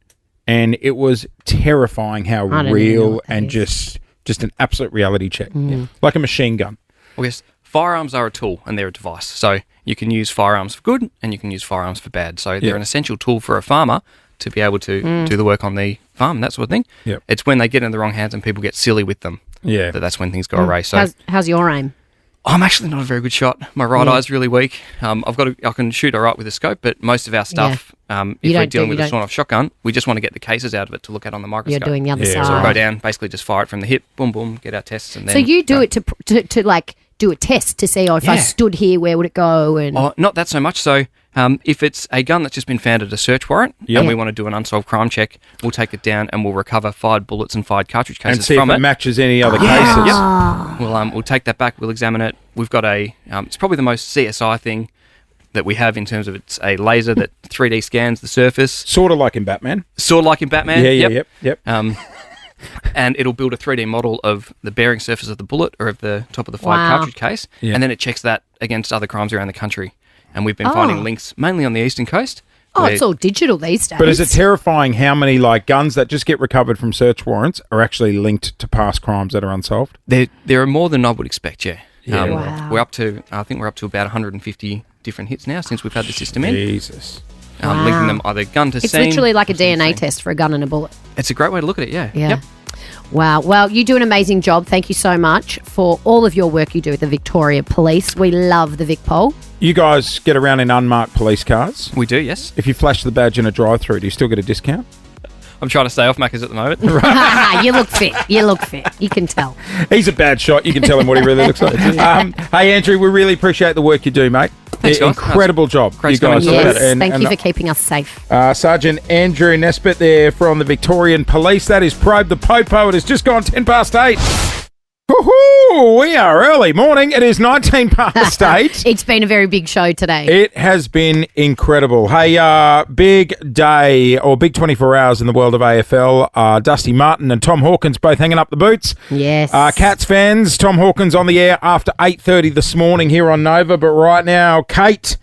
and it was terrifying how I don't even know real what that and is. just an absolute reality check. Mm. Yeah. Like a machine gun. Well, yes, firearms are a tool and they're a device. So you can use firearms for good and you can use firearms for bad. So they're an essential tool for a farmer to be able to do the work on the farm and that sort of thing. Yep. It's when they get in the wrong hands and people get silly with them. Yeah. That's when things go awry. So How's your aim? I'm actually not a very good shot. My right eye's really weak. I can shoot all right with a scope, but most of our stuff, if we're dealing with a sawn-off shotgun, we just want to get the cases out of it to look at on the microscope. You're doing the other Yeah. side. So we'll go down, basically just fire it from the hip, boom, boom, get our tests, and then. So you do it to like do a test to see, if I Yeah. stood here, where would it go? And Oh, not that so much. So if it's a gun that's just been found at a search warrant and we want to do an unsolved crime check, we'll take it down and we'll recover fired bullets and fired cartridge cases And see from if it matches any other cases. Yep. We'll take that back. We'll examine it. We've got it's probably the most CSI thing that we have in terms of it's a laser that 3D scans the surface. Sort of like in Batman. Sort of like in Batman. Yep. And it'll build a 3D model of the bearing surface of the bullet or of the top of the fired Wow. cartridge case, Yeah. and then it checks that against other crimes around the country. And we've been finding links mainly on the eastern coast. it's all digital these days. But is it terrifying how many like guns that just get recovered from search warrants are actually linked to past crimes that are unsolved? There are more than I would expect, yeah. Yeah. Wow. I think we're up to about 150 different hits now since we've had the system in. Jesus. Wow. Linking them either gun to It's scene. literally like a or scene to DNA scene. test for a gun and a bullet. It's a great way to look at it, yeah. Yeah. Yep. Wow. Well, you do an amazing job. Thank you so much for all of your work you do with the Victoria Police. We love the Vic Pol. You guys get around in unmarked police cars. We do, yes. If you flash the badge in a drive-through, do you still get a discount? I'm trying to stay off Macca's at the moment. You look fit. You look fit. You can tell. He's a bad shot. You can tell him what he really looks like. Hey, Andrew, we really appreciate the work you do, mate. Thanks, guys. Incredible job. Great you guys. stuff. Yes. And- Thank and, you for keeping us safe. Sergeant Andrew Nesbitt there from the Victorian Police. That is Probe the Popo. It has just gone 10 past 8. Woohoo! We are early morning. It is 19 past 8. It's been a very big show today. It has been incredible. Hey, big day or big 24 hours in the world of AFL. Dusty Martin and Tom Hawkins both hanging up the boots. Yes. Cats fans, Tom Hawkins on the air after 8:30 this morning here on Nova. But right now, Kate,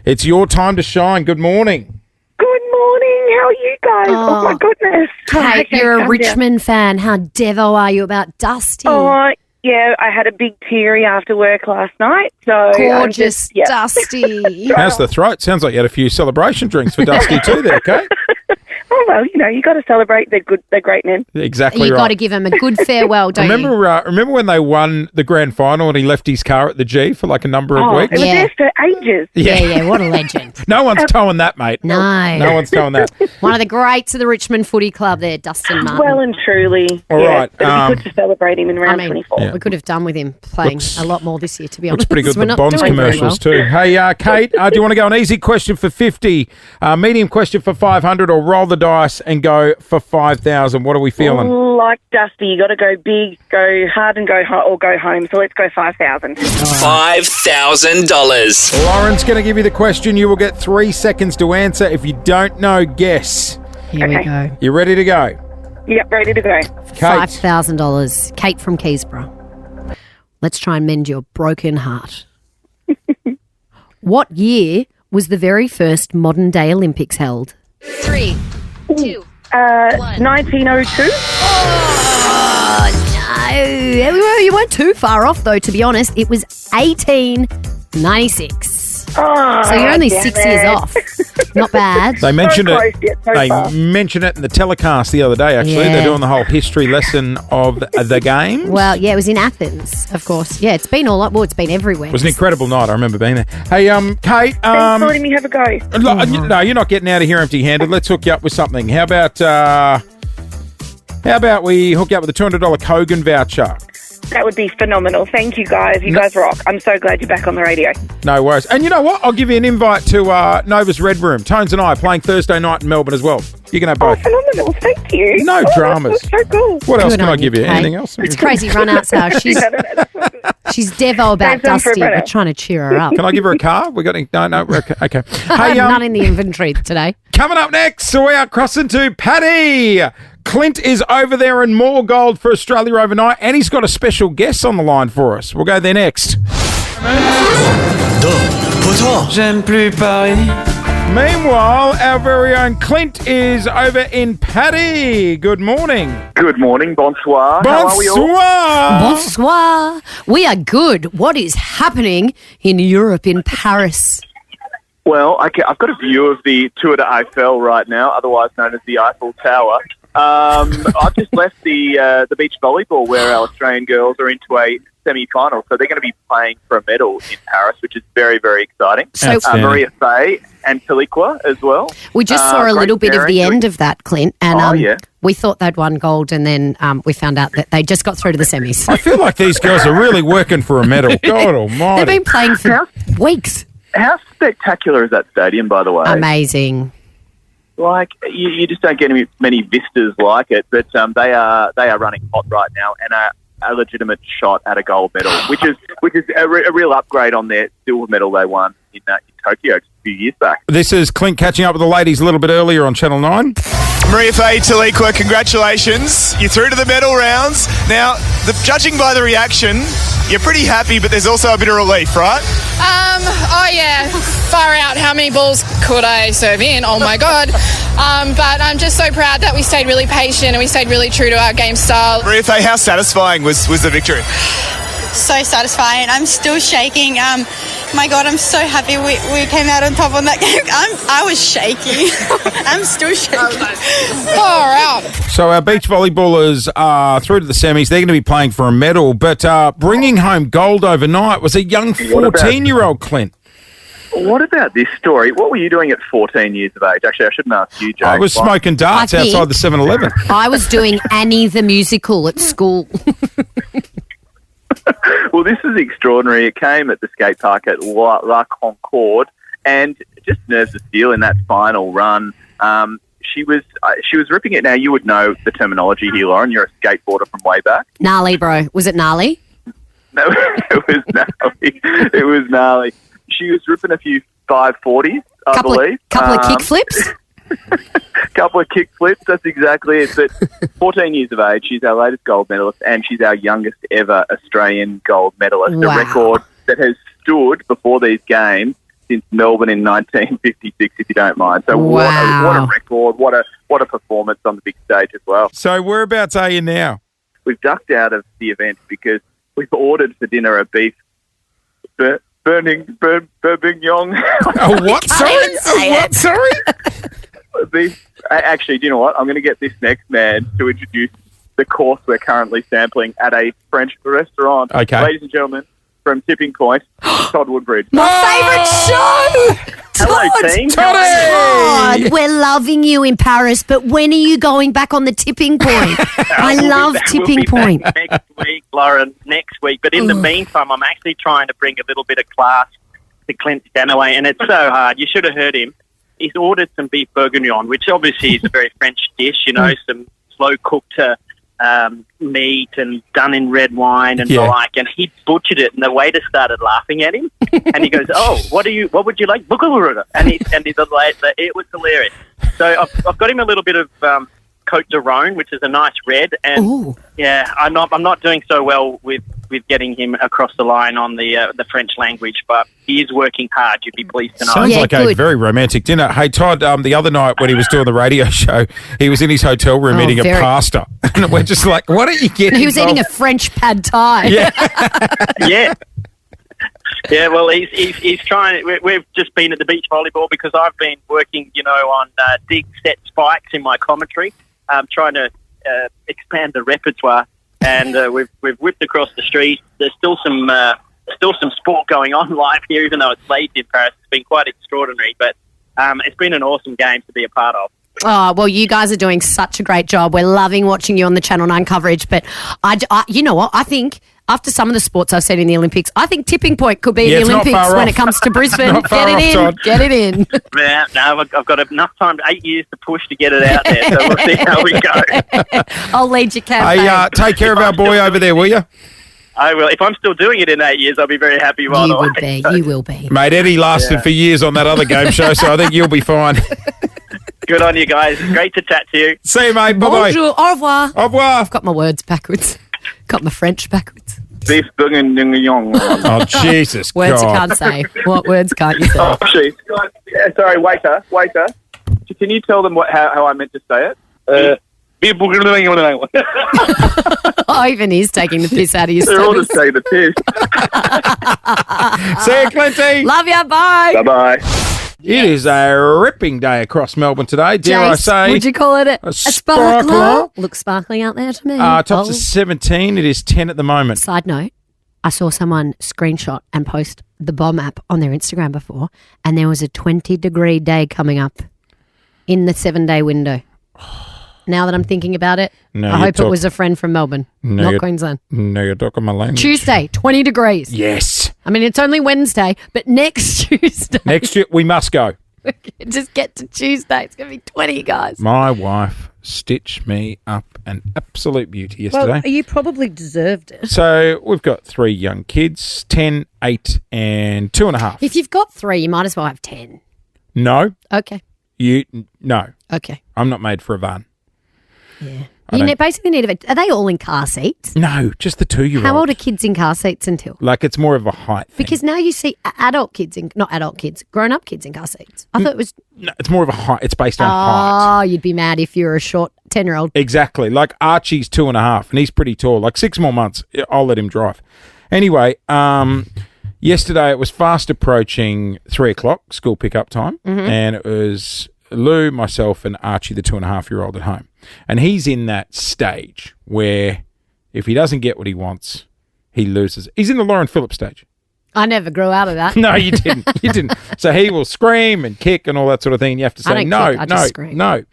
it's your time to shine. Good morning. Good morning. How are you guys? Oh my goodness. Kate, Okay, you're a calm down. Richmond fan. How devo are you about Dusty? Oh, Yeah, I had a big teary after work last night. So Gorgeous, Dusty. How's the throat? Sounds like you had a few celebration drinks for Dusty too there, Kate. Oh, well, you got to celebrate the great men. Exactly You right. got to give him a good farewell, don't you? Remember when they won the grand final and he left his car at the G for like a number of weeks? It was there for ages. Yeah, what a legend. No one's towing that, mate. No one's towing that. One of the greats of the Richmond Footy Club there, Dustin Martin. Well and truly. All right. But it'd be good to celebrate him in round 24. We could have done with him playing a lot more this year, to be honest. Looks pretty good, We're the not Bonds doing very commercials well. too. Hey, Kate, do you want to go an easy question for 50, medium question for 500, or roll the dice and go for 5,000? What are we feeling? Like Dusty, you got to go big, go hard and go home. So let's go 5,000. $5,000. Lauren's going to give you the question. You will get 3 seconds to answer. If you don't know, guess. Here we go. You ready to go? Yep, ready to go. Kate. $5,000. Kate from Keysborough. Let's try and mend your broken heart. What year was the very first modern-day Olympics held? 3, 2, 1902. Oh, no. You weren't too far off, though, to be honest. It was 1896. Oh, So you're only damn 6 it. years off. Not bad. They mentioned close yet, so They far. mentioned it in the telecast the other day. Actually, Yeah. they're doing the whole history lesson of the game. Well, yeah, it was in Athens, of course. Yeah, it's been it's been everywhere. It was an incredible night. I rember being there. Hey, Kate. Thanks for letting me have a go. No, you're not getting out of here empty-handed. Let's hook you up with something. How about we hook you up with a $200 Kogan voucher? That would be phenomenal. Thank you, guys. You guys rock. I'm so glad you're back on the radio. No worries. And you know what? I'll give you an invite to Nova's Red Room. Tones and I are playing Thursday night in Melbourne as well. You can have both. Phenomenal. Thank you. No dramas. That's so cool. What else Good can I on give you? Kate. Anything else? It's crazy run-outs hour. She's Devo about Save some for a Dusty. minute. We're trying to cheer her up. Can I give her a car? We got any? No, we're okay. Hey, None in the inventory today. coming up next, so we are crossing to Paddy. Clint is over there in more gold for Australia overnight, and he's got a special guest on the line for us. We'll go there next. J'aime plus Paris. Meanwhile, our very own Clint is over in Paddy. Good morning. Good morning, bonsoir. How are we all? Bonsoir. We are good. What is happening in Europe, in Paris? Well, I've got a view of the Tour de Eiffel right now, otherwise known as the Eiffel Tower. I've just left the beach volleyball where our Australian girls are into a semi-final, so they're going to be playing for a medal in Paris, which is very, very exciting. So- Maria Fay and Taliqua as well. We just saw a Great little bit of the pairing. end of that, Clint, and Yeah. we thought they'd won gold, and then we found out that they just got through to the semis. I feel like these girls are really working for a medal. God almighty. They've been playing for weeks. How spectacular is that stadium, by the way? Amazing. Like you just don't get many vistas like it, but they are running hot right now and are a legitimate shot at a gold medal, which is a real upgrade on their silver medal they won in Tokyo just a few years back. This is Clint catching up with the ladies a little bit earlier on Channel 9. Maria Fay, Taliqua, congratulations. You're through to the medal rounds. Now, judging by the reaction, you're pretty happy, but there's also a bit of relief, right? Oh yeah, far out. How many balls could I serve in? Oh my God. But I'm just so proud that we stayed really patient and we stayed really true to our game style. Maria Fay, how satisfying was the victory? So satisfying. I'm still shaking. My God, I'm so happy we came out on top on that game. I was shaking. I'm still shaking. Far out. So our beach volleyballers are through to the semis. They're going to be playing for a medal, but bringing home gold overnight was a young 14-year-old Clint. What about this story? What were you doing at 14 years of age? Actually, I shouldn't ask you, Jake. I was smoking darts I think- outside the 7-Eleven. I was doing Annie the musical at school. Well, this is extraordinary. It came at the skate park at La Concorde, and just nerves of steel in that final run. She was ripping it. Now, you would know the terminology here, Lauren. You're a skateboarder from way back. Gnarly, bro. Was it gnarly? No, it was gnarly. It was gnarly. She was ripping a few 540s, I believe. Couple of kick flips? Couple of kick flips, that's exactly it. But 14 years of age, she's our latest gold medalist, and she's our youngest ever Australian gold medalist. Wow. A record that has stood before these games since Melbourne in 1956, if you don't mind. So what a record, what a performance on the big stage as well. So whereabouts are you now? We've ducked out of the event because we've ordered for dinner a beef bourguignon. Oh, what? Sorry? What? Sorry? Beef. Actually, do you know what? I'm going to get this next man to introduce the course we're currently sampling at a French restaurant. Okay. Ladies and gentlemen, from Tipping Point, Todd Woodbridge. My favourite show! Hello, team. Todd, we're loving you in Paris, but when are you going back on the Tipping Point? I love Tipping Point. Next week, Lauren, next week. But in the meantime, I'm actually trying to bring a little bit of class to Clint Stanaway, and it's so hard. You should have heard him. He's ordered some beef bourguignon, which obviously is a very French dish, some slow-cooked meat and done in red wine and the like, and he butchered it, and the waiter started laughing at him, and he goes, "Oh, what would you like?" And he's like, it was hilarious. So I've got him a little bit of Côte de Rhône, which is a nice red, and I'm not doing so well with getting him across the line on the French language, but he is working hard. You'd be pleased to know. Sounds like a very romantic dinner. Hey, Todd, the other night when he was doing the radio show, he was in his hotel room eating a pasta. And we're just like, what are you getting? He was eating a French pad thai. Yeah. Yeah, well, he's trying. We've just been at the beach volleyball because I've been working, on dig set spikes in my commentary, trying to expand the repertoire. And we've whipped across the street. There's still some sport going on live here, even though it's late in Paris. It's been quite extraordinary, but it's been an awesome game to be a part of. Oh, well, you guys are doing such a great job. We're loving watching you on the Channel 9 coverage. But I you know what? I think after some of the sports I've seen in the Olympics, I think Tipping Point could be in the Olympics when it comes to Brisbane. Get it in. Yeah, no, I've got enough time, 8 years to push to get it out there. So we'll see how we go. I'll lead your campaign. Hey, take care of our boy over there, will you? I will. If I'm still doing it in 8 years, I'll be very happy. You will be. Mate, Eddie lasted for years on that other game show, so I think you'll be fine. Good on you guys. Great to chat to you. See you, mate. Bye-bye. Bonjour. Au revoir. Au revoir. I've got my words backwards. Got my French backwards. Beef bourguignon. Oh, Jesus Words God. you can't say. What words can't you say? Oh, jeez. Sorry, waiter. Can you tell them how I meant to say it? Beef bourguignon. Oh, even he's taking the piss out of you. They're all just taking the piss. See you, Clinty. Love ya. Bye. Bye-bye. It is a ripping day across Melbourne today. Dare I Jase, say? would you call it a sparkler? Looks sparkling out there to me. Tops of 17. It is 10 at the moment. Side note, I saw someone screenshot and post the bomb app on their Instagram before, and there was a 20-degree day coming up in the 7-day window. Now that I'm thinking about it, I hope it was a friend from Melbourne, not Queensland. No, you're talking my language. Tuesday, 20 degrees. Yes. I mean, it's only Wednesday, but next Tuesday. Next year, we must go. Just get to Tuesday. It's going to be 20, guys. My wife stitched me up an absolute beauty yesterday. Well, you probably deserved it. So we've got 3 young kids, 10, 8 and 2.5. If you've got 3, you might as well have 10. No. Okay. No. Okay. I'm not made for a van. Yeah. You basically need are they all in car seats? No, just the 2-year-old. How old are kids in car seats until? Like, it's more of a height thing. Because now you see grown-up kids in car seats. I thought it was... No, it's more of a height. It's based on height. Oh, you'd be mad if you're a short 10-year-old. Exactly. Like, Archie's 2.5 and he's pretty tall. Like, 6 more months, I'll let him drive. Anyway, yesterday it was fast approaching 3 o'clock, school pickup time, and it was Lou, myself, and Archie, the 2.5-year-old at home. And he's in that stage where if he doesn't get what he wants, he loses. He's in the Lauren Phillips stage. I never grew out of that. No, you didn't. You didn't. So he will scream and kick and all that sort of thing. And you have to say, no.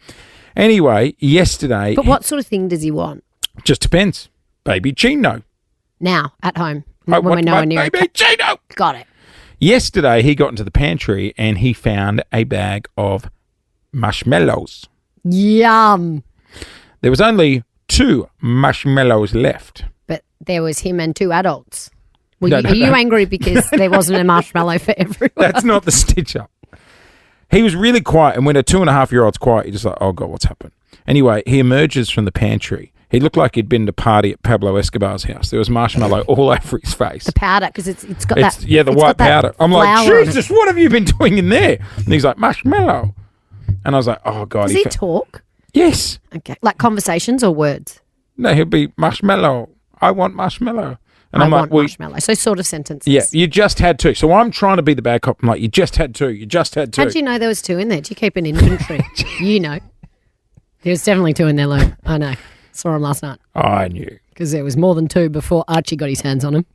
Anyway, yesterday... But what sort of thing does he want? Just depends. Baby Chino. Now, at home. When we're nowhere near Baby Chino. Got it. Yesterday, he got into the pantry and he found a bag of marshmallows. Yum. There was only 2 marshmallows left. But there was him and 2 adults. Are you angry because there wasn't a marshmallow for everyone? That's not the stitch up. He was really quiet, and when a 2.5-year-old's quiet, you're just like, oh, God, what's happened? Anyway, he emerges from the pantry. He looked like he'd been to a party at Pablo Escobar's house. There was marshmallow all over his face. The powder, because it's got that. Yeah, the white powder. I'm like, Jesus, what have you been doing in there? And he's like, marshmallow. And I was like, oh, God. Does he talk? Yes. Okay. Like conversations or words? No, he'll be marshmallow. I want marshmallow. And I I'm want like, marshmallow. So sort of sentences. yeah, you just had 2. So I'm trying to be the bad cop. I'm like, you just had 2. You just had 2. How'd you know there was 2 in there? Do you keep an inventory? You know. There's definitely 2 in there, Lou. I know. Saw him last night. I knew. Because there was more than 2 before Archie got his hands on him.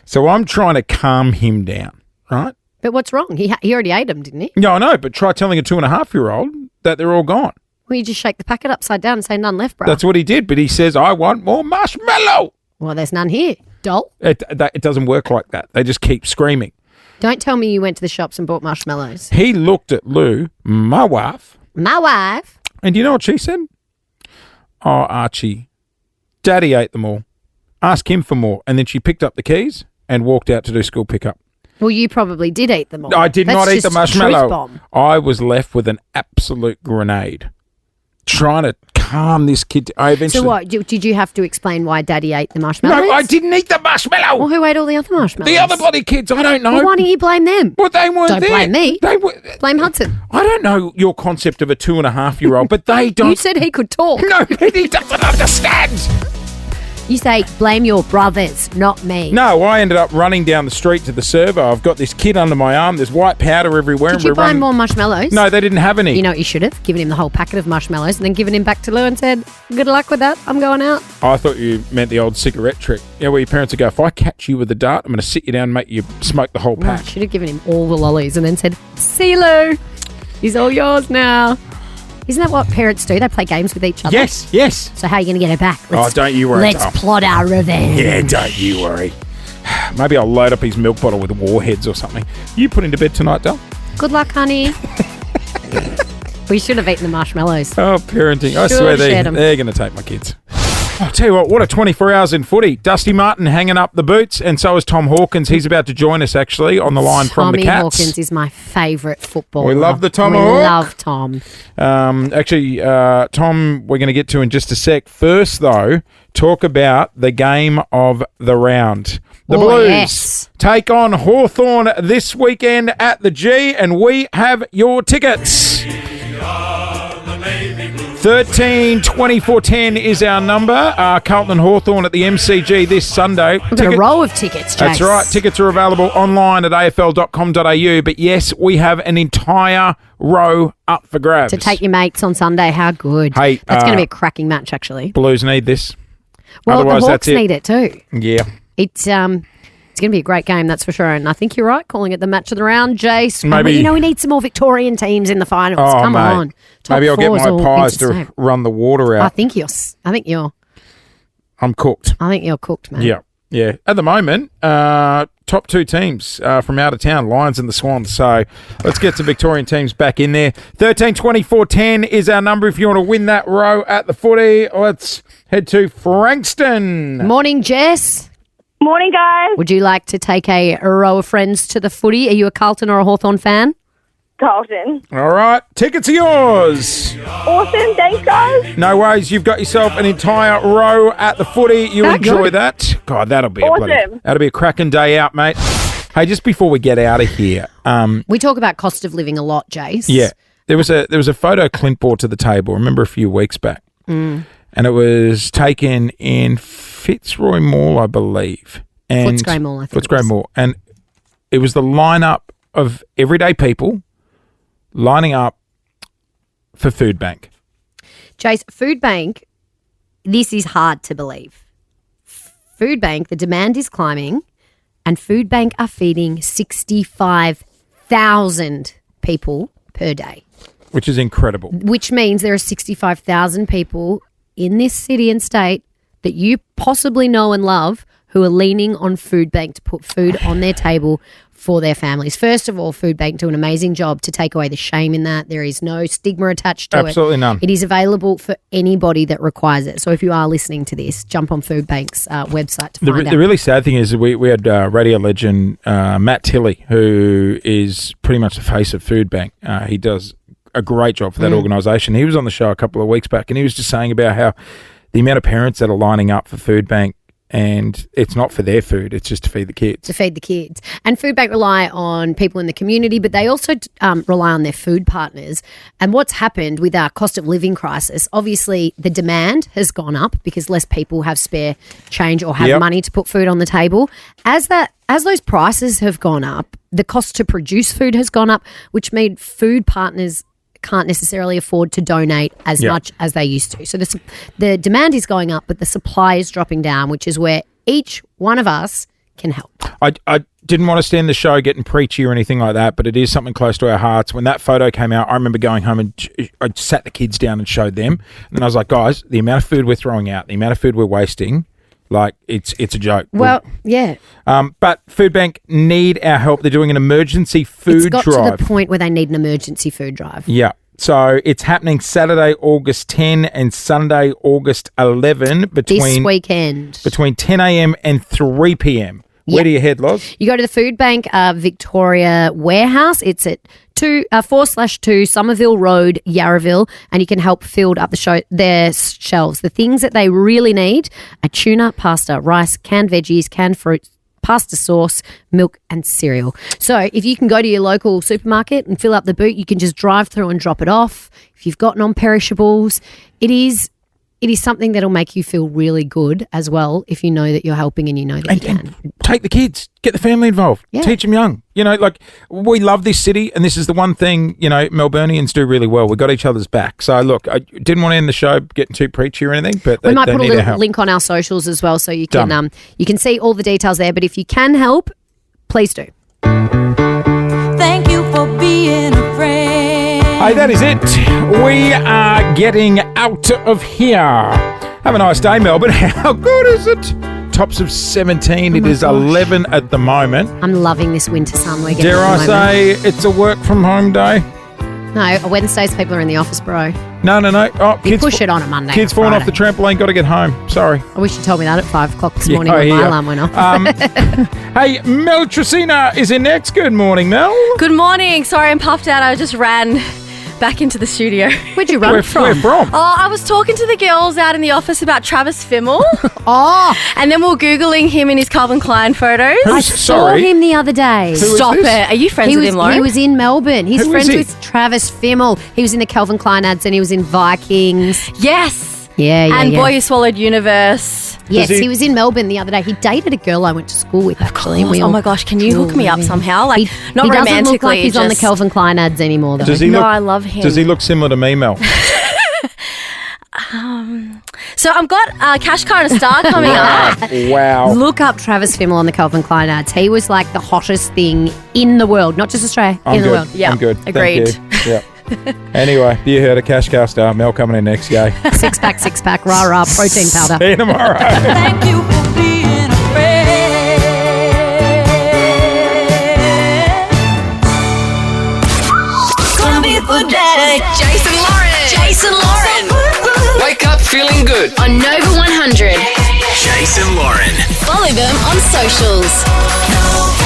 So I'm trying to calm him down, right? But what's wrong? He already ate them, didn't he? No, I know, but try telling a 2.5-year-old that they're all gone. Well, you just shake the packet upside down and say none left, bro. That's what he did, but he says, I want more marshmallow. Well, there's none here, doll. It doesn't work like that. They just keep screaming. Don't tell me you went to the shops and bought marshmallows. He looked at Lou, my wife. My wife? And do you know what she said? Oh, Archie, Daddy ate them all. Ask him for more. And then she picked up the keys and walked out to do school pickup. Well, you probably did eat them all. I did That's not eat just the a marshmallow. truth bomb. I was left with an absolute grenade. Trying to calm this kid. I eventually. So what? Did you have to explain why Daddy ate the marshmallows? No, I didn't eat the marshmallow. Well, who ate all the other marshmallows? The other bloody kids. I don't know. Well, why don't you blame them? Well, they weren't Don't there. blame me. They were. Blame Hudson. I don't know your concept of a 2.5-year-old, but they don't. You said he could talk. No, but he doesn't understand. You say, blame your brothers, not me. No, I ended up running down the street to the servo. I've got this kid under my arm. There's white powder everywhere. Did you buy him more marshmallows? No, they didn't have any. You know what you should have? Given him the whole packet of marshmallows and then given him back to Lou and said, good luck with that. I'm going out. I thought you meant the old cigarette trick. Yeah, where your parents would go, if I catch you with a dart, I'm going to sit you down and make you smoke the whole No, I pack. should have given him all the lollies and then said, see Lou, he's all yours now. Isn't that what parents do? They play games with each other. Yes, yes. So how are you going to get her back? Don't you worry. Let's plot our revenge. Yeah, don't you worry. Maybe I'll load up his milk bottle with warheads or something. You put him to bed tonight, Del? Good luck, honey. We should have eaten the marshmallows. Oh, parenting. I Sure swear shared 'em. they're going to take my kids. I'll tell you what a 24 hours in footy. Dusty Martin hanging up the boots, and so is Tom Hawkins. He's about to join us, actually, on the line from the Tommy Cats. Hawkins is my favourite footballer. We love the We Tomahawk. love Tom. Tom, we're going to get to in just a sec. First, though, talk about the game of the round. The Blues yes. take on Hawthorn this weekend at the G, and we have your tickets. 13-24-10 is our number. Carlton and Hawthorn at the MCG this Sunday. We've got a row of tickets, Jase. That's right. Tickets are available online at afl.com.au. But yes, we have an entire row up for grabs. To take your mates on Sunday. How good. Hey, that's going to be a cracking match, actually. Blues need this. Well, Otherwise, the that's Hawks need it too. Yeah. It's going to be a great game, that's for sure. And I think you're right, calling it the match of the round, Jase. Maybe- we need some more Victorian teams in the finals. Oh, Come mate. on. Top Maybe I'll get four's my all pies to interstate. run the water I out. think you're I'm cooked. cooked, man. Yeah. Yeah. At the moment, top 2 teams from out of town, Lions and the Swans. So let's get some Victorian teams back in there. 13-24-10 is our number if you want to win that row at the footy. Let's head to Frankston. Morning, Jess. Morning, guys. Would you like to take a row of friends to the footy? Are you a Carlton or a Hawthorn fan? Carlton. All right. Tickets are yours. Awesome. Thanks, guys. No worries. You've got yourself an entire row at the footy. You How enjoy good. that. God, that'll be Awesome. that'll be a cracking day out, mate. Hey, just before we get out of here, We talk about cost of living a lot, Jase. yeah, there was a photo Clint brought to the table. Remember a few weeks back, and it was taken in Fitzroy Mall, I believe, and Footscray Mall, I think it Footscray was. Mall, and it was the lineup of everyday people lining up for Food Bank. Jase, Food Bank, this is hard to believe. Food Bank, the demand is climbing, and Food Bank are feeding 65,000 people per day, Which is incredible. which means there are 65,000 people in this city and state that you possibly know and love who are leaning on Food Bank to put food on their table for their families. First of all, Food Bank do an amazing job to take away the shame in that. There is no stigma attached to it. Absolutely none. It is available for anybody that requires it. So if you are listening to this, jump on Food Bank's website to find out. The really sad thing is we had radio legend Matt Tilley, who is pretty much the face of Food Bank. He does a great job for that organisation. He was on the show a couple of weeks back, and he was just saying about how the amount of parents that are lining up for Food Bank and it's not for their food, it's just to feed the kids. To feed the kids. And Food Bank rely on people in the community, but they also rely on their food partners. And what's happened with our cost of living crisis, obviously the demand has gone up because less people have spare change or have money to put food on the table. As those prices have gone up, the cost to produce food has gone up, which made food partners can't necessarily afford to donate as much as they used to. So the demand is going up, but the supply is dropping down, which is where each one of us can help. I didn't want to stand the show getting preachy or anything like that, but it is something close to our hearts. When that photo came out, I remember going home and I sat the kids down and showed them. And then I was like, guys, the amount of food we're throwing out, the amount of food we're wasting, like it's a joke. Well, yeah. But Food Bank need our help. They're doing an emergency food drive. It's got to the point where they need an emergency food drive. Yeah. So it's happening Saturday, August 10 and Sunday, August 11 this weekend. Between 10 a.m. and 3 p.m. Where do you head, Loz? You go to the Food Bank Victoria warehouse. It's at 4/2 Somerville Road, Yarraville, and you can help fill up their shelves. The things that they really need are tuna, pasta, rice, canned veggies, canned fruits, pasta sauce, milk and cereal. So if you can go to your local supermarket and fill up the boot, you can just drive through and drop it off. If you've got non-perishables, it is something that'll make you feel really good as well if you know that you're helping and you know that you can. And take the kids, get the family involved, teach them young. You know, like we love this city and this is the one thing, you know, Melburnians do really well. We got each other's back. So look, I didn't want to end the show getting too preachy or anything, but we might put a little link on our socials as well so you can you can see all the details there. But if you can help, please do. Thank you for being a friend. Hey, that is it. We are getting out of here. Have a nice day, Melbourne. How good is it? Tops of 17. It is 11 at the moment. I'm loving this winter sun we're getting. Dare I say it's a work from home day? No, Wednesdays people are in the office, bro. No. Oh, you push it on a Monday. Kids falling off the trampoline, got to get home. Sorry. I wish you told me that at 5 o'clock this morning when my alarm went off. Hey, Mel Tracina is in next. Good morning, Mel. Good morning. Sorry, I'm puffed out. I just ran back into the studio. Where'd you run from? Where from? Oh, I was talking to the girls out in the office about Travis Fimmel. And then we were Googling him in his Calvin Klein photos. I saw him the other day. Stop it. Are you friends with him, Lauren? He was in Melbourne. He's friends with Travis Fimmel. He was in the Calvin Klein ads and he was in Vikings. Yes. Yeah. And Boy Who Swallowed Universe. Yes, he was in Melbourne the other day. He dated a girl I went to school with, actually. Oh my gosh, can you hook me up somehow? Like, not he romantically. Doesn't look like he's on the Calvin Klein ads anymore, though. I love him. Does he look similar to me, Mel? So I've got Cash Car and a Star coming up. Wow. Look up Travis Fimmel on the Calvin Klein ads. He was like the hottest thing in the world, not just Australia, in the world. Yeah, I'm good. Agreed. Thank you. Yeah. Anyway, you heard a Cash Car star. Mel coming in next, guy. Six pack, rah, protein powder. See you tomorrow. Thank you for being a friend. Gonna be a good day. Jase and Lauren. Wake up feeling good. On Nova 100. Jase and Lauren. Follow them on socials.